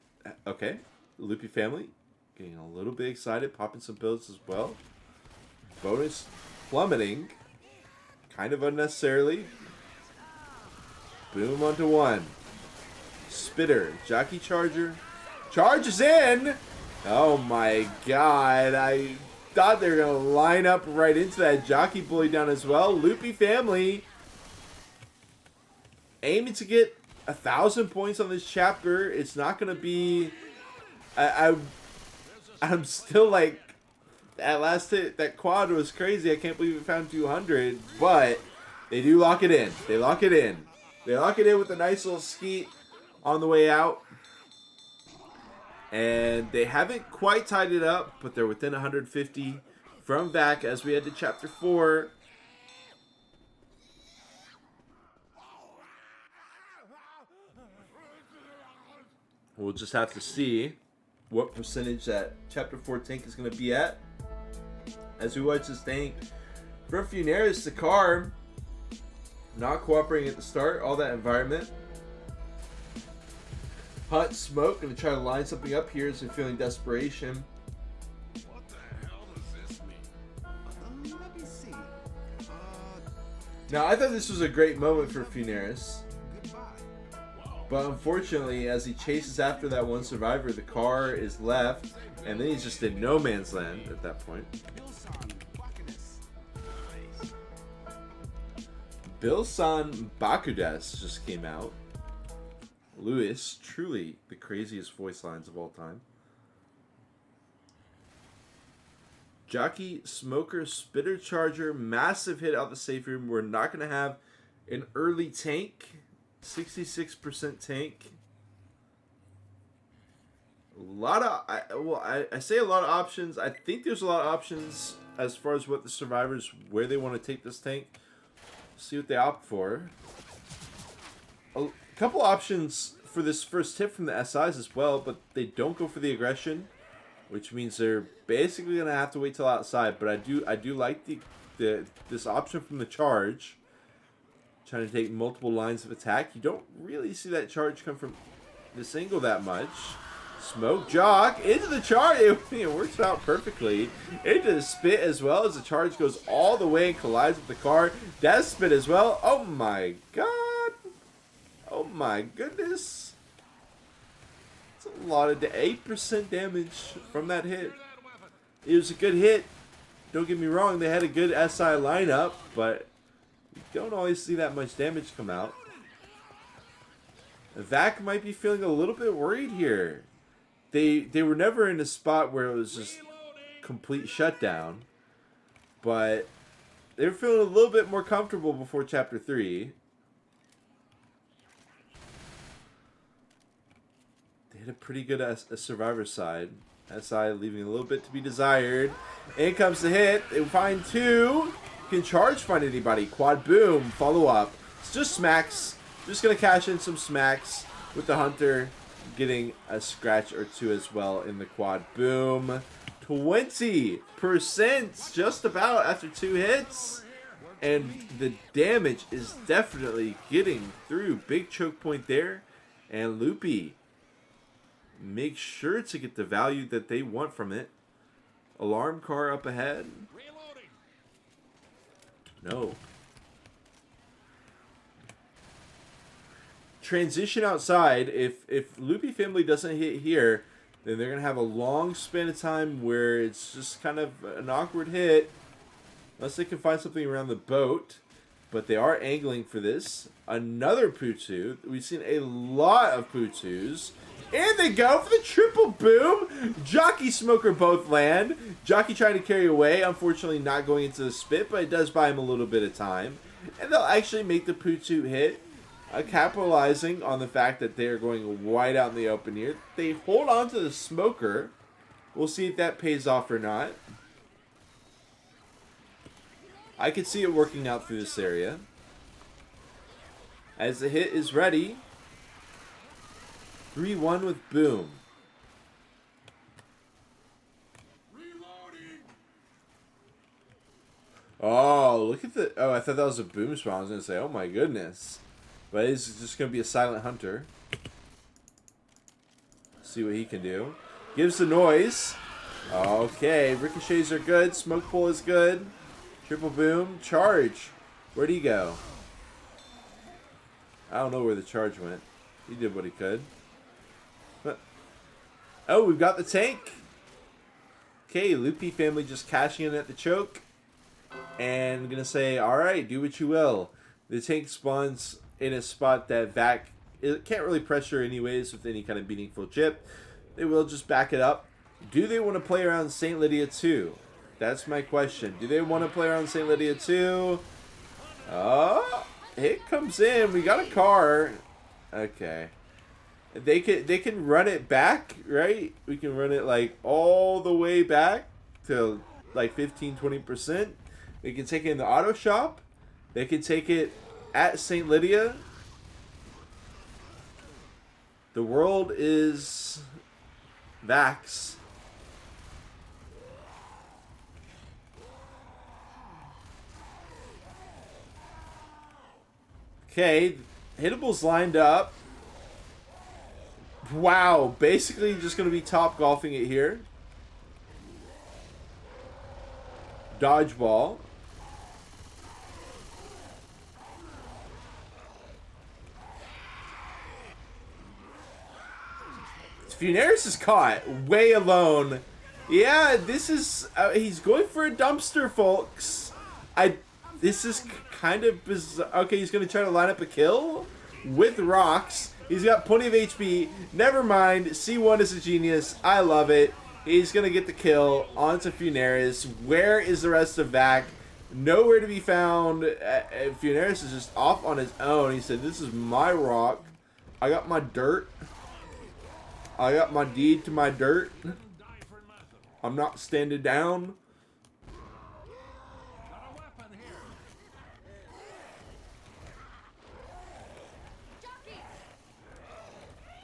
Okay, Loopy family getting a little bit excited, popping some pills as well. Bonus plummeting, kind of unnecessarily. Boom onto 1. Spitter, Jockey Charger. Charge is in! Oh my god, I thought they were going to line up right into that Jockey bully down as well. Loopy family aiming to get 1,000 points on this chapter. It's not going to be... I'm still like... That last hit, that quad was crazy. I can't believe it found 200. But they do lock it in. They lock it in. They lock it in with a nice little skeet on the way out. And they haven't quite tied it up, but they're within 150 from VAC as we head to Chapter 4. We'll just have to see what percentage that Chapter 4 tank is going to be at. As we watch this tank from Funeris, the car not cooperating at the start, all that environment. Hunt Smoke going to try to line something up here as they're feeling desperation. What the hell does this mean? Let me see. Now, I thought this was a great moment for Funeris. Goodbye. But unfortunately, as he chases after that one survivor, the car is left. And then he's just in no man's land at that point. Bilsan Bakudes just came out. Lewis, truly the craziest voice lines of all time. Jockey, Smoker, Spitter Charger, massive hit out the safe room. We're not going to have an early tank. 66% tank. A lot of, I say a lot of options. I think there's a lot of options as far as what the survivors, where they want to take this tank. See what they opt for. A couple options for this first tip from the SIs as well, but they don't go for the aggression, which means they're basically going to have to wait till outside. But I do like this option from the charge. Trying to take multiple lines of attack. You don't really see that charge come from this angle that much. Smoke Jock into the charge. It works out perfectly. Into the spit as well as the charge goes all the way and collides with the car. Death spit as well. Oh my god. Oh my goodness. It's a lot of 8% damage from that hit. It was a good hit. Don't get me wrong. They had a good SI lineup, but you don't always see that much damage come out. VAC might be feeling a little bit worried here. They were never in a spot where it was just complete shutdown, but they were feeling a little bit more comfortable before Chapter 3. They had a pretty good survivor side. SI leaving a little bit to be desired. In comes the hit. They find two. Can charge find anybody. Quad boom. Follow up. It's just smacks. Just going to cash in some smacks with the Hunter. Getting a scratch or two as well in the quad boom. 20% just about after 2 hits. And the damage is definitely getting through. Big choke point there. And Loopy make sure to get the value that they want from it. Alarm car up ahead. No. Transition outside. If Loopy family doesn't hit here, then they're going to have a long span of time where it's just kind of an awkward hit. Unless they can find something around the boat. But they are angling for this. Another Putu. We've seen a lot of Putus. And they go for the triple boom. Jockey, Smoker both land. Jockey trying to carry away. Unfortunately not going into the spit, but it does buy him a little bit of time. And they'll actually make the Putu hit. Capitalizing on the fact that they are going wide out in the open here. They hold on to the Smoker. We'll see if that pays off or not. I can see it working out through this area. As the hit is ready. 3-1 with boom. Oh, look at the... Oh, I thought that was a boom spawn. I was going to say, oh my goodness. But it's just going to be a silent hunter. See what he can do. Gives the noise. Okay, ricochets are good. Smoke pull is good. Triple boom. Charge. Where'd he go? I don't know where the charge went. He did what he could. Oh, we've got the tank. Okay, Loopy family just cashing in at the choke. And I'm going to say, alright, do what you will. The tank spawns in a spot that Vac can't really pressure anyways with any kind of meaningful chip. They will just back it up. Do they want to play around St. Lydia too? That's my question. Do they want to play around St. Lydia too? Oh, it comes in. We got a car. Okay. They can run it back, right? We can run it like all the way back to like 15-20%. They can take it in the auto shop. They can take it at St. Lydia. The world is Vax. Okay, Hittable's lined up. Wow, basically just going to be top golfing it here. Dodgeball. Funeris is caught way alone. Yeah, this is he's going for a dumpster, folks. This is kind of bizarre. Okay, he's gonna try to line up a kill with rocks. He's got plenty of HP. Never mind. C1 is a genius. I love it. He's gonna get the kill onto Funeris. Where is the rest of Vac? Nowhere to be found. Funeris is just off on his own. He said, "This is my rock. I got my dirt. I got my deed to my dirt. I'm not standing down."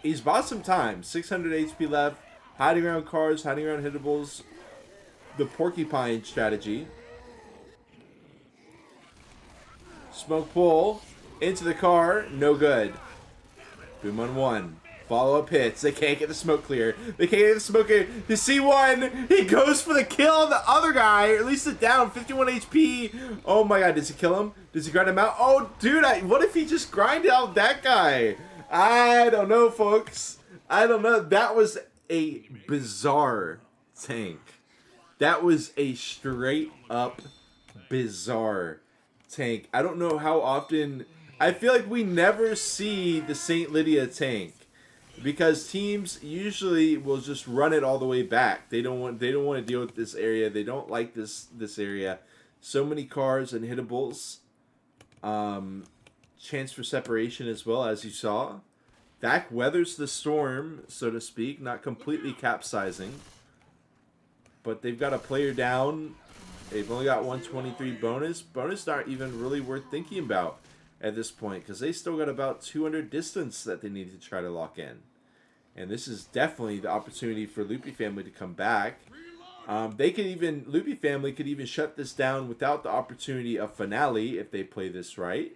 He's bought some time. 600 HP left. Hiding around cars, hiding around hittables. The porcupine strategy. Smoke pull. Into the car. No good. Boom on one. Follow-up hits. They can't get the smoke clear. They can't get the smoke clear. The C1, he goes for the kill on the other guy. Or at least it down. 51 HP. Oh my god, does he kill him? Does he grind him out? Oh, dude, what if he just grinded out that guy? I don't know, folks. I don't know. That was a bizarre tank. That was a straight up bizarre tank. I don't know how often. I feel like we never see the St. Lydia tank. Because teams usually will just run it all the way back. They don't want to deal with this area. They don't like this area. So many cars and hittables. Chance for separation as well, as you saw. Vac weathers the storm, so to speak, not completely capsizing. But they've got a player down. They've only got 123 bonus. Bonus not even really worth thinking about at this point, because they still got about 200 distance that they need to try to lock in. And this is definitely the opportunity for Loopy family to come back. Loopy family could even shut this down without the opportunity of finale if they play this right.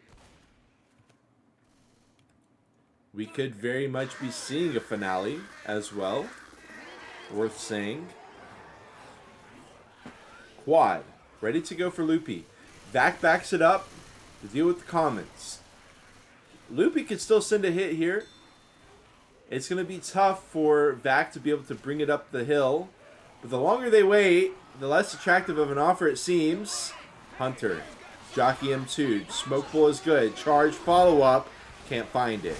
We could very much be seeing a finale as well. Worth saying. Quad. Ready to go for Loopy. Vac backs it up to deal with the comments. Loopy could still send a hit here. It's going to be tough for Vac to be able to bring it up the hill. But the longer they wait, the less attractive of an offer it seems. Hunter. Jockey M2. Smoke pull is good. Charge follow-up. Can't find it.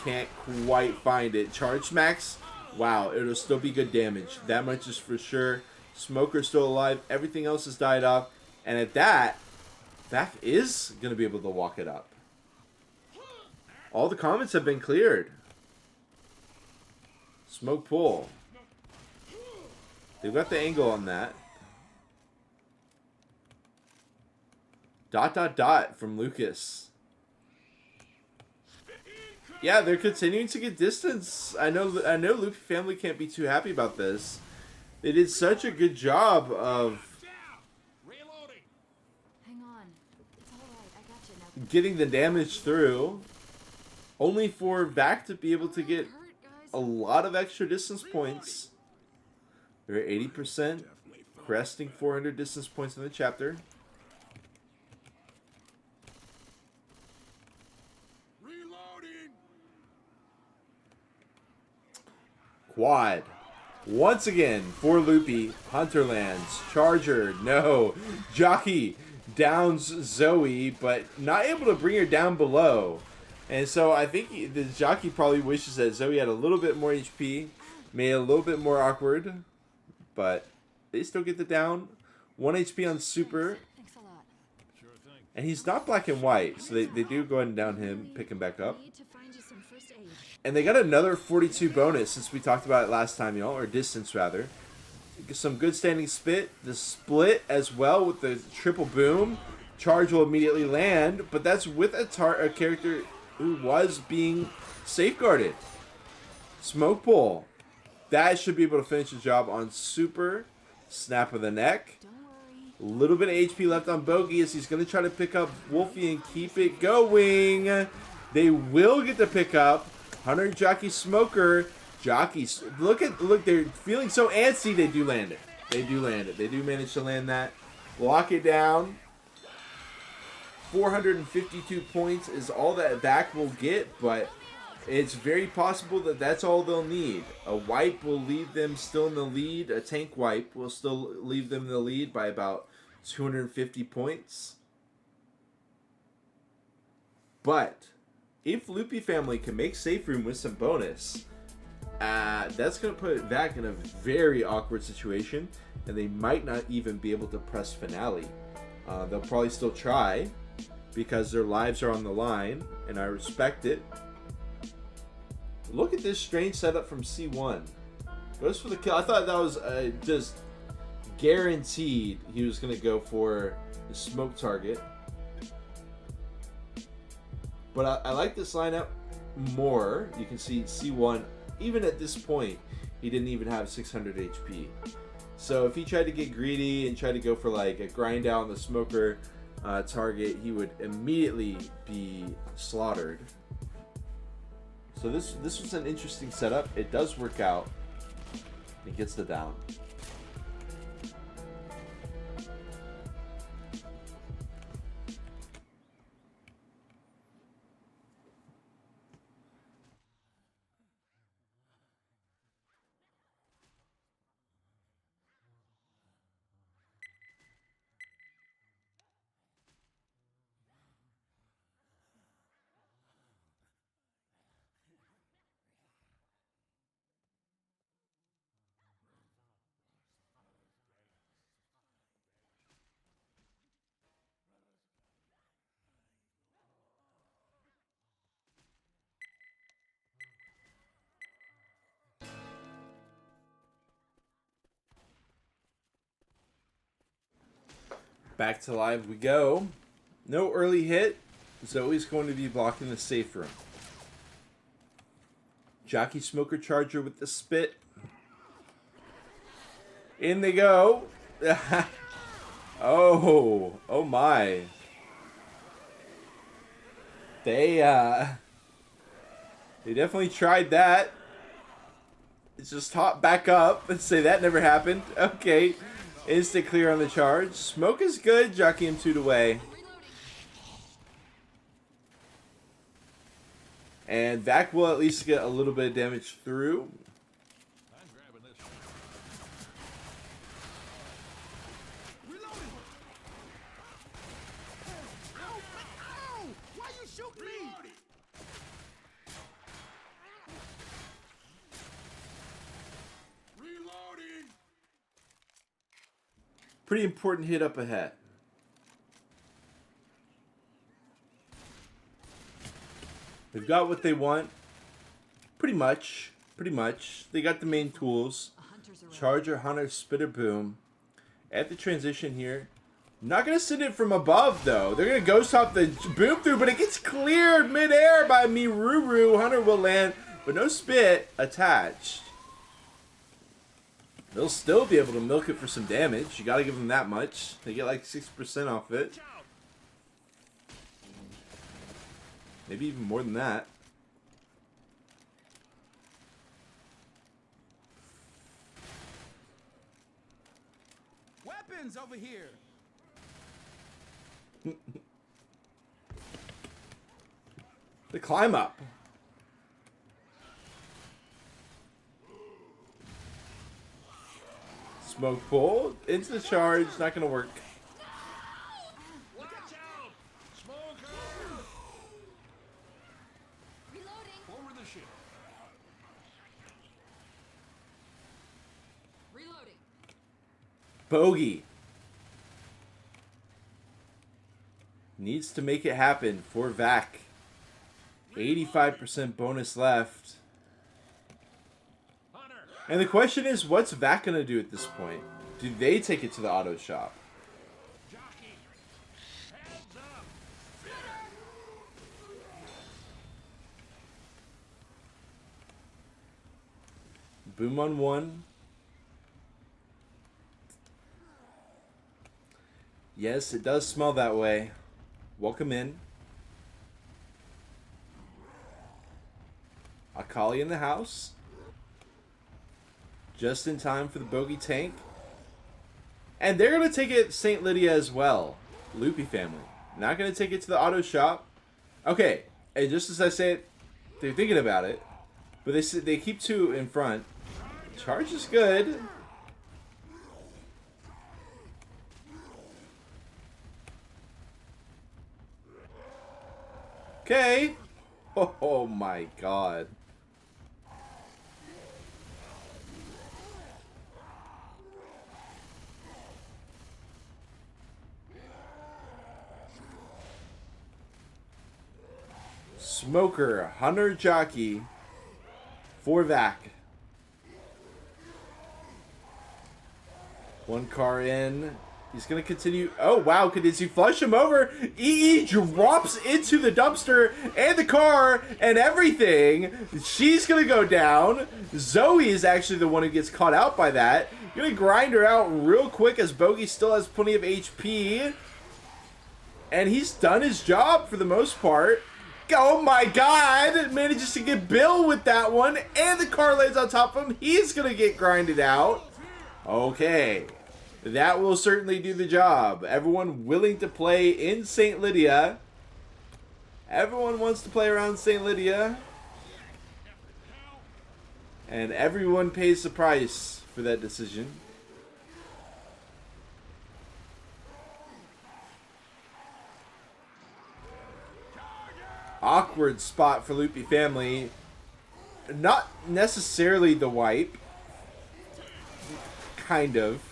Can't quite find it. Charge max. Wow, it'll still be good damage. That much is for sure. Smoker's still alive. Everything else has died off. And at that, Vac is going to be able to walk it up. All the comments have been cleared. Smoke pull. They've got the angle on that. ... from Lucas. Yeah, they're continuing to get distance. I know Loopy family can't be too happy about this. They did such a good job of Hang on. It's all right. I got you now. getting the damage through, only for Vac to be able to get a lot of extra distance points. They're at 80%, cresting 400 distance points in the chapter. Quad. Once again, for Loopy. Hunter lands. Charger. No. Jockey downs Zoe, but not able to bring her down below. And so I think the jockey probably wishes that Zoe had a little bit more HP, made it a little bit more awkward, but they still get the down. 1 HP on Super, Thanks a lot. Sure thing. and he's not black and white, so they do go ahead and down him, pick him back up. Need to find you some first aid. And they got another 42 bonus since we talked about it last time, y'all, or distance rather. Some good standing spit, the split as well with the triple boom. Charge will immediately land, but that's with a character who was being safeguarded. Smoke pull. That should be able to finish the job on Super. Snap of the neck. Don't worry. A little bit of HP left on Bogey as he's going to try to pick up Wolfie and keep it going. They will get the pick up. Hunter Jockey Smoker. Jockeys. Look, they're feeling so antsy. They do land it. They do land it. They do manage to land that. Lock it down. 452 points is all that back will get, but it's very possible that that's all they'll need. A wipe will leave them still in the lead. A tank wipe will still leave them in the lead by about 250 points. But if Loopy family can make safe room with some bonus, that's going to put it back in a very awkward situation, and they might not even be able to press finale. They'll probably still try because their lives are on the line, and I respect it. Look at this strange setup from C1. Goes for the kill. I thought that was just guaranteed he was going to go for the smoke target. But I like this lineup more. You can see C1, even at this point, he didn't even have 600 HP. So if he tried to get greedy and tried to go for like a grind out on the smoker target, he would immediately be slaughtered. So this was an interesting setup. It does work out. It gets the down. Back to live we go. No early hit. Zoe's going to be blocking the safe room. Jockey Smoker Charger with the spit. In they go. Oh my. They definitely tried that. It's just hop back up and say that never happened. Okay. Instant clear on the charge. Smoke is good. Jockey him 2 away. And Vac will at least get a little bit of damage through. I'm grabbing this. Reloading! Ow! Why you shooting me? Reloading! Pretty important hit up ahead. They've got what they want. Pretty much. They got the main tools. Charger, Hunter, Spitter, Boom. At the transition here. Not going to send it from above, though. They're going to ghost hop the Boom through, but it gets cleared midair by Miruru. Hunter will land, but no spit attached. They'll still be able to milk it for some damage. You got to give them that much. They get like 6% off it. Maybe even more than that. Weapons over here! The climb up. Smoke pull into the charge. Not going to work. Watch out! Smoker! Bogey. Needs to make it happen for Vac. 85% bonus left. And the question is, what's Vac going to do at this point? Do they take it to the auto shop? Boom on one. Yes, it does smell that way. Welcome in. Akali in the house. Just in time for the bogey tank. And they're going to take it St. Lydia as well. Loopy family. Not going to take it to the auto shop. Okay, and just as I say it, they're thinking about it. But they keep two in front. Charge is good. Okay. Oh my god. Smoker, Hunter Jockey for Vac. One car in. He's going to continue. Oh, wow. Does he flush him over? EE drops into the dumpster and the car and everything. She's going to go down. Zoe is actually the one who gets caught out by that. Going to grind her out real quick as Bogey still has plenty of HP. And he's done his job for the most part. Oh my god! Manages to get Bill with that one. And the car lands on top of him. He's going to get grinded out. Okay. That will certainly do the job. Everyone willing to play in St. Lydia. Everyone wants to play around St. Lydia. And everyone pays the price for that decision. Awkward spot for Loopy family. Not necessarily the wipe. Kind of.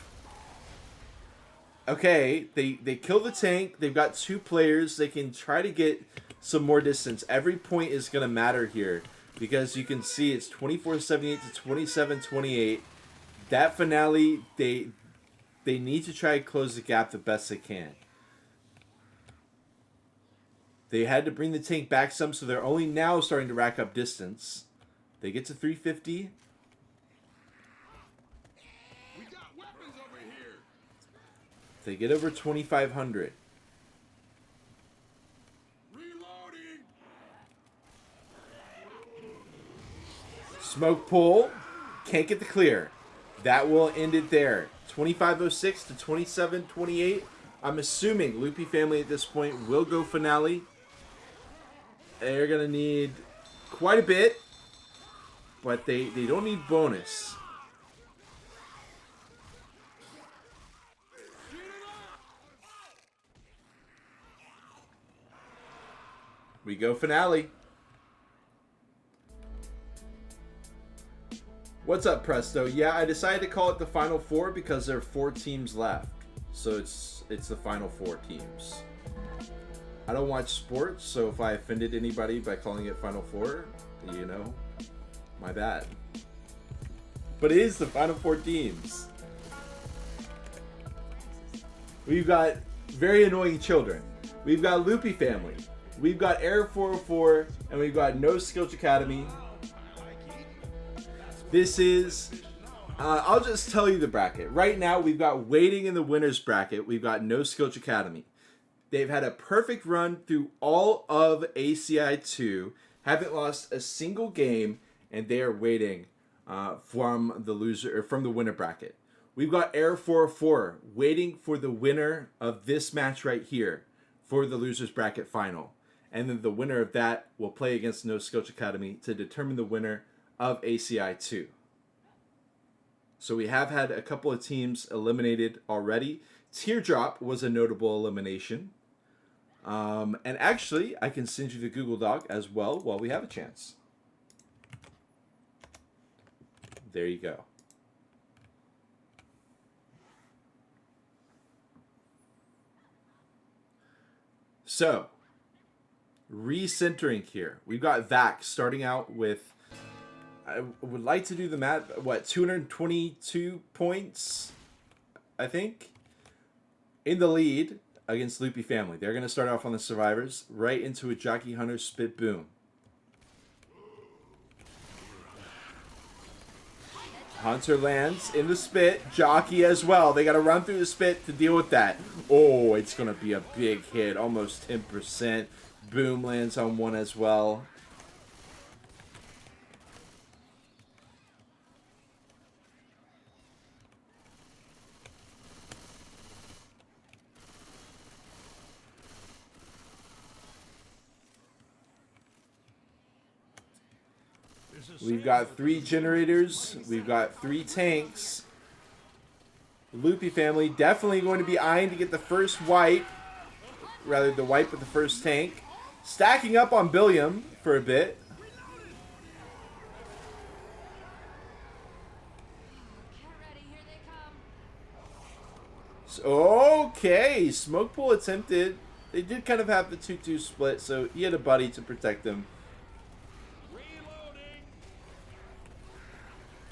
Okay, they kill the tank. They've got two players. They can try to get some more distance. Every point is going to matter here. Because you can see it's 24-78 to 27-28. That finale, they need to try to close the gap the best they can. They had to bring the tank back some, so they're only now starting to rack up distance. They get to 350. We got weapons over here. They get over 2,500. Reloading. Smoke pull. Can't get the clear. That will end it there. 2506 to 2728. I'm assuming Loopy family at this point will go finale. They're going to need quite a bit. But they don't need bonus. We go finale. What's up, Presto? Yeah, I decided to call it the Final Four because there are 4 teams left. So it's the Final 4 teams. I don't watch sports, so if I offended anybody by calling it Final Four, you know, my bad. But it is the Final 4 teams. We've got very annoying children. We've got Loopy family. We've got Air 404, and we've got No Skills Academy. This is, I'll just tell you the bracket. Right now, we've got waiting in the winners bracket. We've got No Skills Academy. They've had a perfect run through all of ACI 2, haven't lost a single game, and they are waiting from the loser or from the winner bracket. We've got Air 404 waiting for the winner of this match right here for the losers bracket final. And then the winner of that will play against No Skills Academy to determine the winner of ACI 2. So we have had a couple of teams eliminated already. Teardrop was a notable elimination. And actually, I can send you the Google Doc as well while we have a chance. There you go. So, recentering here. We've got Vac starting out with, I would like to do the math, what, 222 points, I think, in the lead against Loopy Family. They're going to start off on the survivors, right into a Jockey Hunter Spit Boom. Hunter lands in the spit. Jockey as well. They got to run through the spit to deal with that. Oh, it's going to be a big hit. Almost 10%. Boom lands on one as well. We've got 3 generators. We've got 3 tanks. Loopy Family definitely going to be eyeing to get the first wipe. Rather, the wipe with the first tank. Stacking up on Billiam for a bit. Okay, Smoke Pool attempted. They did kind of have the 2-2 split, so he had a buddy to protect him.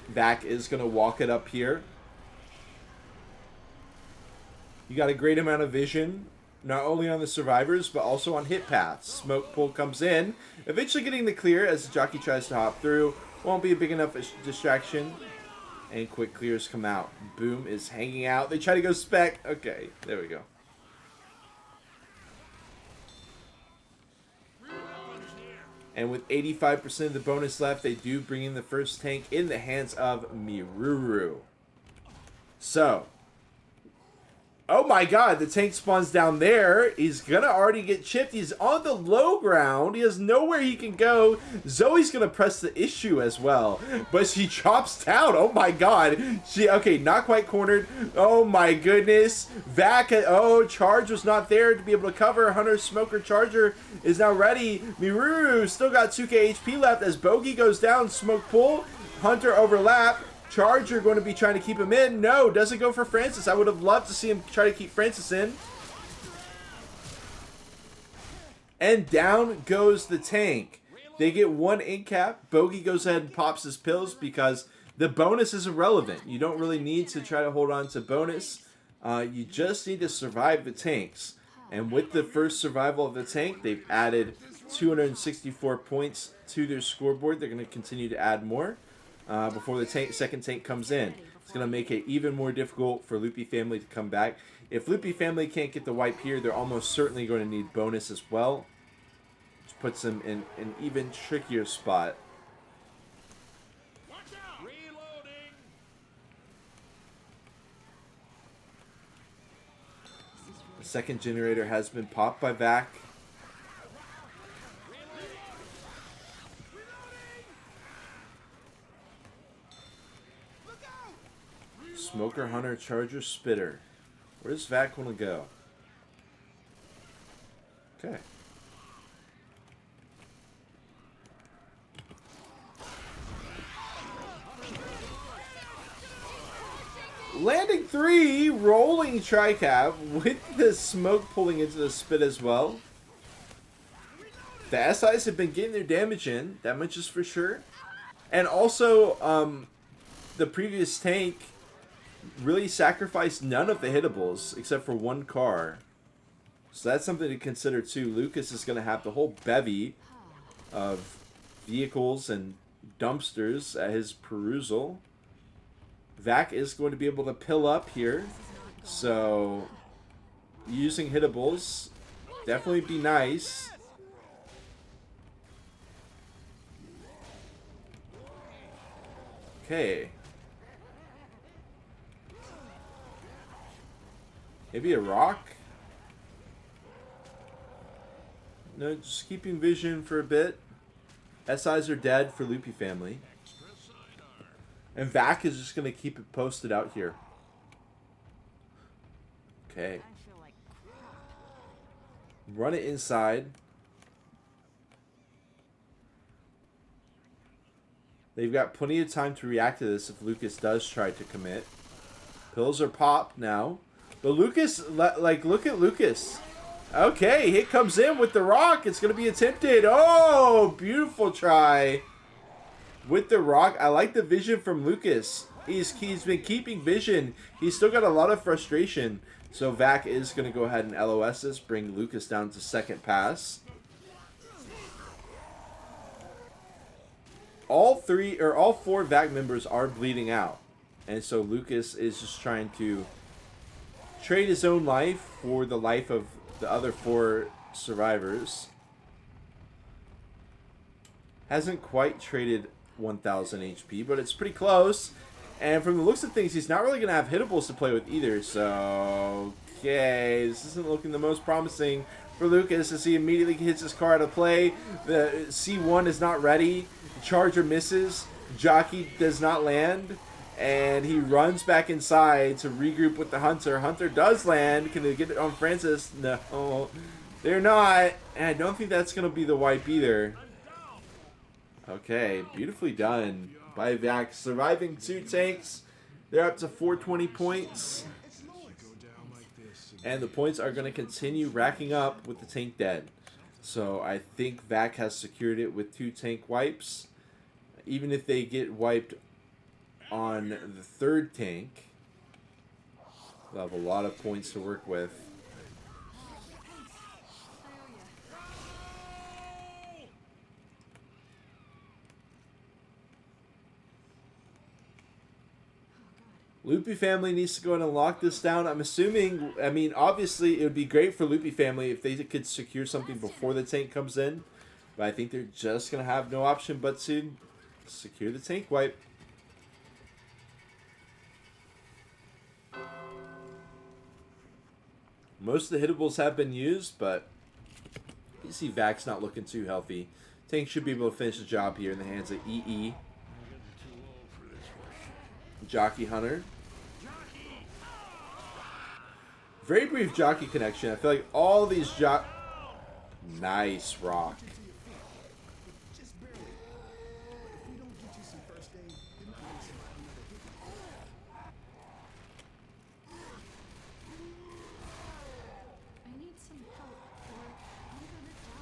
Vac is going to walk it up here. You got a great amount of vision, not only on the survivors, but also on hit paths. Smoke Pool comes in, eventually getting the clear as the Jockey tries to hop through. Won't be a big enough distraction. And quick clears come out. Boom is hanging out. They try to go spec. Okay, there we go. And with 85% of the bonus left, they do bring in the first tank in the hands of Miruru. So, oh my god, the tank spawns down there. He's going to already get chipped. He's on the low ground. He has nowhere he can go. Zoe's going to press the issue as well. But she chops down. Oh my god. Okay, not quite cornered. Oh my goodness. Vac, oh, Charge was not there to be able to cover. Hunter Smoker Charger is now ready. Miruru still got 2k HP left as Bogey goes down. Smoke Pool. Hunter overlap. Charger going to be trying to keep him in. No, doesn't go for Francis. I would have loved to see him try to keep Francis in. And down goes the tank. They get 1 ink cap. Bogey goes ahead and pops his pills because the bonus is irrelevant. You don't really need to try to hold on to bonus. You just need to survive the tanks. And with the first survival of the tank, they've added 264 points to their scoreboard. They're going to continue to add more. Before the second tank comes in. It's going to make it even more difficult for Loopy Family to come back. If Loopy Family can't get the wipe here, they're almost certainly going to need bonus as well. Which puts them in an even trickier spot. The second generator has been popped by Vac. Smoker, Hunter, Charger, Spitter. Where's Vac want to go? Okay. Landing 3, rolling Tricap with the smoke pulling into the spit as well. The SIs have been getting their damage in, that much is for sure. And also, the previous tank really sacrificed none of the hittables except for 1 car. So that's something to consider too. Lucas is going to have the whole bevy of vehicles and dumpsters at his perusal. Vac is going to be able to pill up here. So using hittables definitely be nice. Okay. Maybe a rock? No, just keeping vision for a bit. SIs are dead for Loopy Family. And Vac is just going to keep it posted out here. Okay. Run it inside. They've got plenty of time to react to this if Lucas does try to commit. Pills are popped now. But Lucas, like, look at Lucas. Okay, hit comes in with the rock. It's going to be attempted. Oh, beautiful try with the rock. I like the vision from Lucas. He's been keeping vision. He's still got a lot of frustration. So Vac is going to go ahead and LOS this, bring Lucas down to second pass. All four VAC members are bleeding out. And so Lucas is just trying to trade his own life for the life of the other four survivors. Hasn't quite traded 1,000 HP, but it's pretty close. And from the looks of things, he's not really going to have hittables to play with either. So, okay, this isn't looking the most promising for Lucas as he immediately hits his car out of play. The C1 is not ready. Charger misses. Jockey does not land. And he runs back inside to regroup with the Hunter. Hunter does land. Can they get it on Francis? No, they're not. And I don't think that's going to be the wipe either. Okay, beautifully done by Vac. Surviving 2 tanks. They're up to 420 points. And the points are going to continue racking up with the tank dead. So I think Vac has secured it with 2 tank wipes. Even if they get wiped on the 3rd tank, they'll have a lot of points to work with. Loopy family needs to go in and lock this down. I'm assuming, I mean, obviously it would be great for Loopy family if they could secure something before the tank comes in. But I think they're just going to have no option but to secure the tank wipe. Most of the hittables have been used, but you see Vac's not looking too healthy. Tank should be able to finish the job here in the hands of EE. Jockey Hunter. Very brief jockey connection. I feel like all these Nice rock. I need some help or I'm gonna die.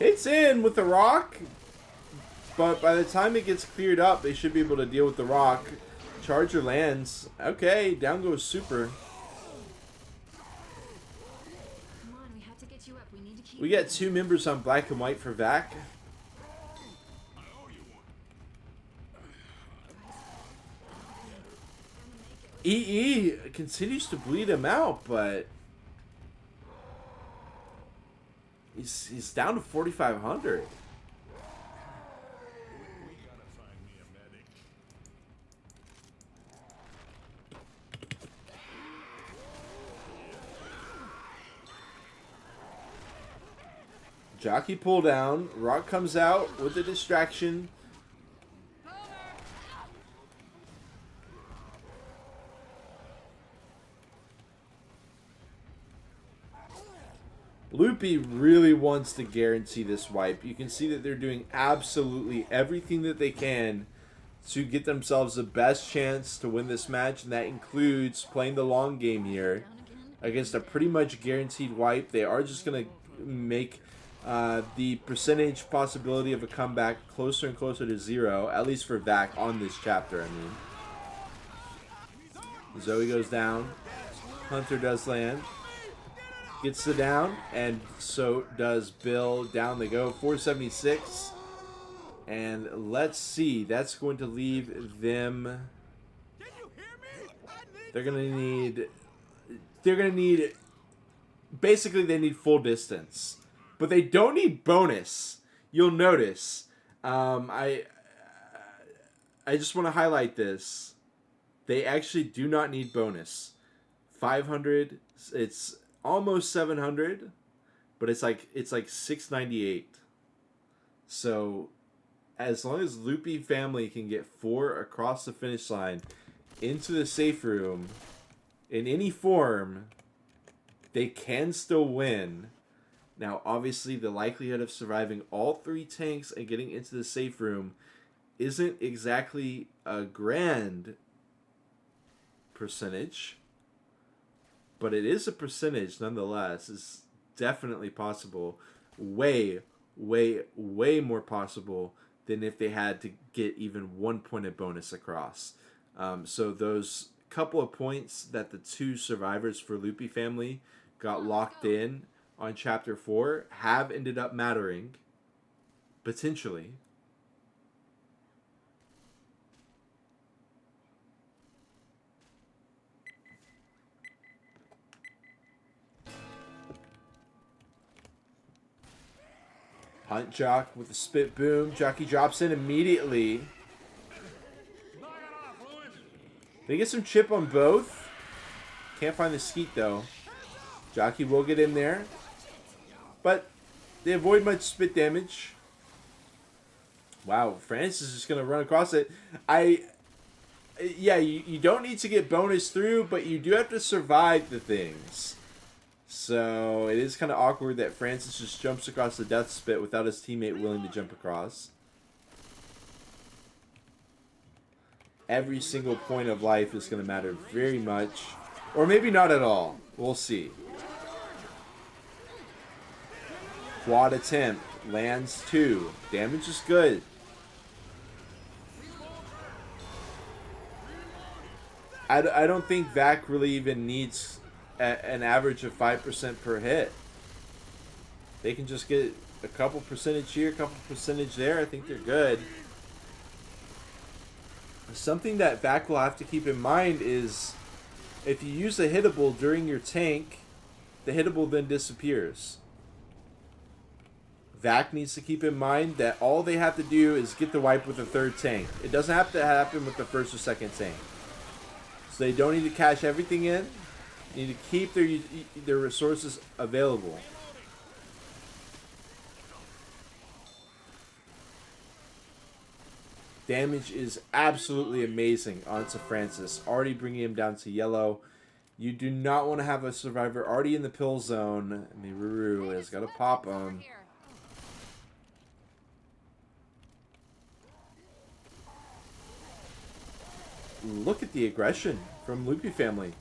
Hits in with the rock, but by the time it gets cleared up, they should be able to deal with the rock. Charger lands. Okay, down goes Super. Come on, we have to get you up. We need to keep We got 2 members on black and white for Vac. EE continues to bleed him out, but he's down to 4,500. Jockey pull down. Rock comes out with a distraction. Loopy really wants to guarantee this wipe. You can see that they're doing absolutely everything that they can to get themselves the best chance to win this match, and that includes playing the long game here against a pretty much guaranteed wipe. They are just going to make the percentage possibility of a comeback closer and closer to 0, at least for Vac on this chapter, I mean. Zoe goes down. Hunter does land. Gets the down, and so does Bill. Down they go, 476. And let's see, that's going to leave them. They're gonna need. Basically, they need full distance, but they don't need bonus. You'll notice. I just want to highlight this. They actually do not need bonus. 500. It's almost 700, but it's like 698. So as long as Loopy family can get 4 across the finish line into the safe room in any form, they can still win. Now obviously the likelihood of surviving all 3 tanks and getting into the safe room isn't exactly a grand percentage, but it is a percentage nonetheless. It's definitely possible. Way, way, way more possible than if they had to get even 1 point of bonus across. So those couple of points that the two survivors for Loopy family got locked in on Chapter 4 have ended up mattering, potentially. Hunt Jock with a spit boom. Jockey drops in immediately. They get some chip on both. Can't find the skeet though. Jockey will get in there. But they avoid much spit damage. Wow, Francis is just going to run across it. Yeah, you don't need to get bonus through, but you do have to survive the things. So it is kind of awkward that Francis just jumps across the death spit without his teammate willing to jump across. Every single point of life is going to matter very much. Or maybe not at all. We'll see. Quad attempt. Lands 2. Damage is good. I don't think Vac really even needs an average of 5% per hit. They can just get a couple percentage here, a couple percentage there. I think they're good. Something that Vac will have to keep in mind is if you use a hittable during your tank, the hittable then disappears. Vac needs to keep in mind that all they have to do is get the wipe with a third tank. It doesn't have to happen with the first or second tank. So they don't need to cash everything in. They need to keep their resources available. Damage is absolutely amazing onto Francis. Already bringing him down to yellow. You do not want to have a survivor already in the pill zone. Miruru has got to pop him. Look at the aggression from Loopy family.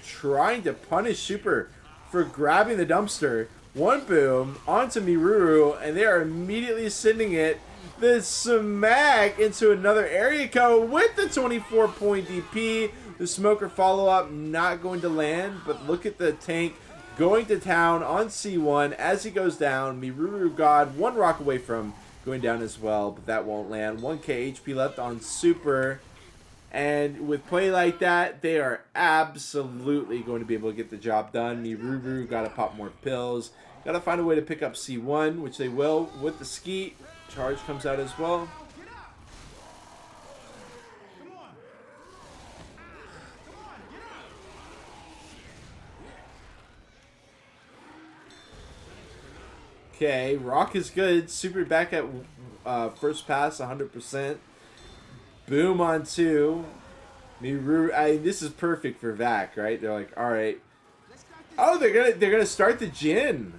Trying to punish Super for grabbing the dumpster. One boom onto Miruru, and they are immediately sending it the smack into another area code with the 24-point DP. The smoker follow-up not going to land, but look at the tank going to town on C1 as he goes down. Miruru God, one rock away from going down as well, but that won't land. 1k HP left on Super. And with play like that, they are absolutely going to be able to get the job done. Miruru got to pop more pills. Got to find a way to pick up C1, which they will with the skeet. Charge comes out as well. Okay, Rock is good. Super back at first pass, 100%. Boom on 2. Miruru, this is perfect for Vac, right? They're like, all right. Oh, they're gonna start the Jin.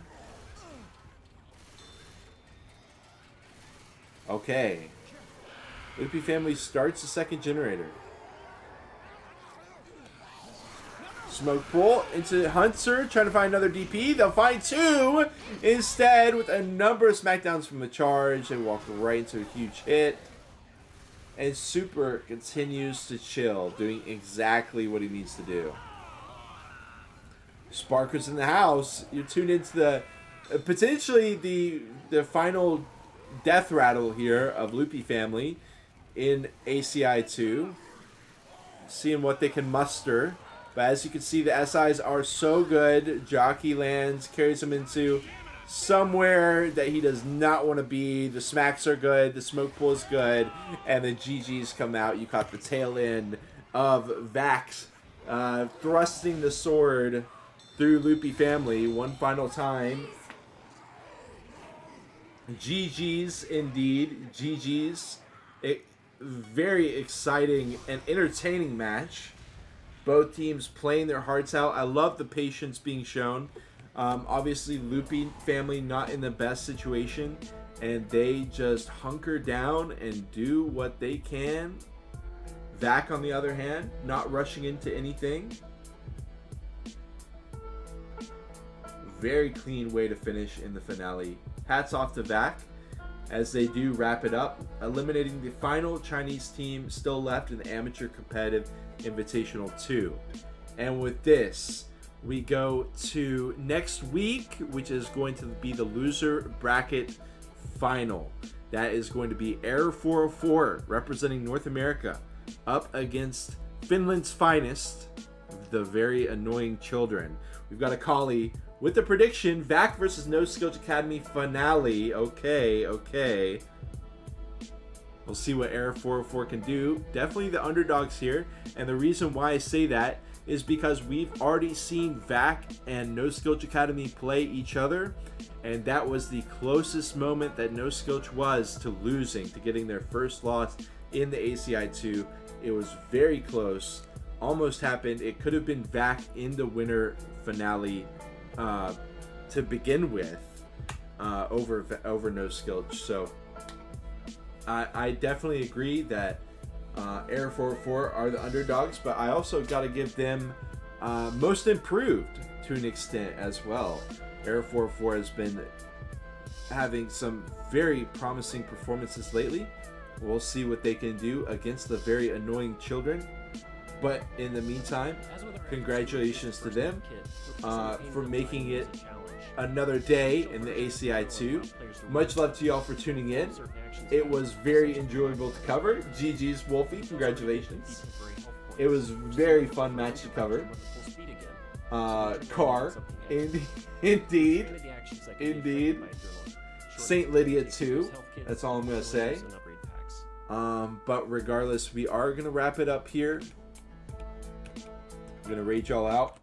Okay. Loopy family starts the second generator. Smoke pull into Hunter, trying to find another DP. They'll find 2 instead with a number of smackdowns from the charge. They walk right into a huge hit. And Super continues to chill, doing exactly what he needs to do. Sparker's in the house. You're tuned into the potentially the final death rattle here of Loopy family in ACI 2. Seeing what they can muster. But as you can see, the SIs are so good. Jockey lands, carries him into somewhere that he does not want to be. The smacks are good, the smoke pull is good, and the GGs come out. You caught the tail end of Vax thrusting the sword through Loopy family one final time. GGs indeed, GGs. Very exciting and entertaining match. Both teams playing their hearts out. I love the patience being shown. Obviously, Loopy family not in the best situation and they just hunker down and do what they can. Vac, on the other hand, not rushing into anything. Very clean way to finish in the finale. Hats off to Vac as they do wrap it up, eliminating the final Chinese team still left in the Amateur Competitive Invitational 2. And with this, we go to next week, which is going to be the loser bracket final. That is going to be Error 404 representing North America up against Finland's finest, the very annoying children. We've got a collie with the prediction, VAC versus No Skills Academy finale. Okay. We'll see what Error 404 can do. Definitely the underdogs here. And the reason why I say that is because we've already seen VAC and No Skills Academy play each other. And that was the closest moment that No Skills was to losing, to getting their first loss in the ACI 2. It was very close. Almost happened. It could have been VAC in the winner finale to begin with over No Skills. So I definitely agree that Error 404 are the underdogs, but I also got to give them most improved to an extent as well. Error 404 has been having some very promising performances lately. We'll see what they can do against the very annoying children. But in the meantime, congratulations to them for making it another day in the ACI 2. Much love to y'all for tuning in. It was very enjoyable to cover. GG's Wolfie, congratulations. It was very fun match to cover. Car, indeed. Saint Lydia too. That's all I'm gonna say. But regardless, we are gonna wrap it up here. I'm gonna rage y'all out,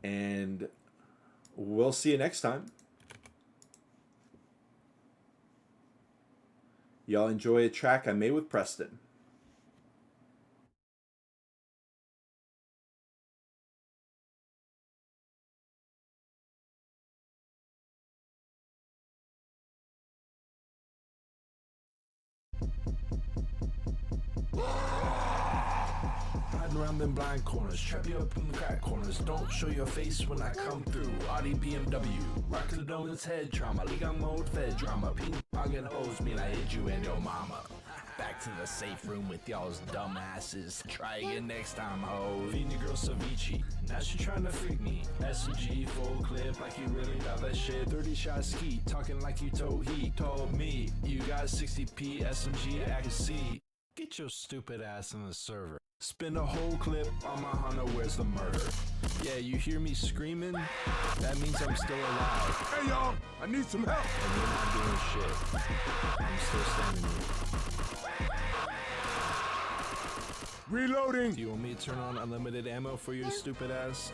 and we'll see you next time. Y'all enjoy a track I made with Preston. Hiding around them blind corners, trap you up in the crack corners. Don't show your face when I come through. Audi BMW, rock to the donuts head trauma. League on mode fed drama. Ping pong and hoes mean I hit you and your mama. Back to the safe room with y'all's dumb asses. Try again next time, hoes. Feeding your girl ceviche, now she trying to freak me. SMG full clip like you really got that shit. 30 shot ski, talking like you told he told me. You got 60p SMG accuracy. Get your stupid ass in the server. Spin a whole clip on my Honda, where's the murder? Yeah, you hear me screaming? That means I'm still alive. Hey y'all, I need some help. And you're not doing shit. I'm still standing here. Reloading! Do you want me to turn on unlimited ammo for your stupid ass?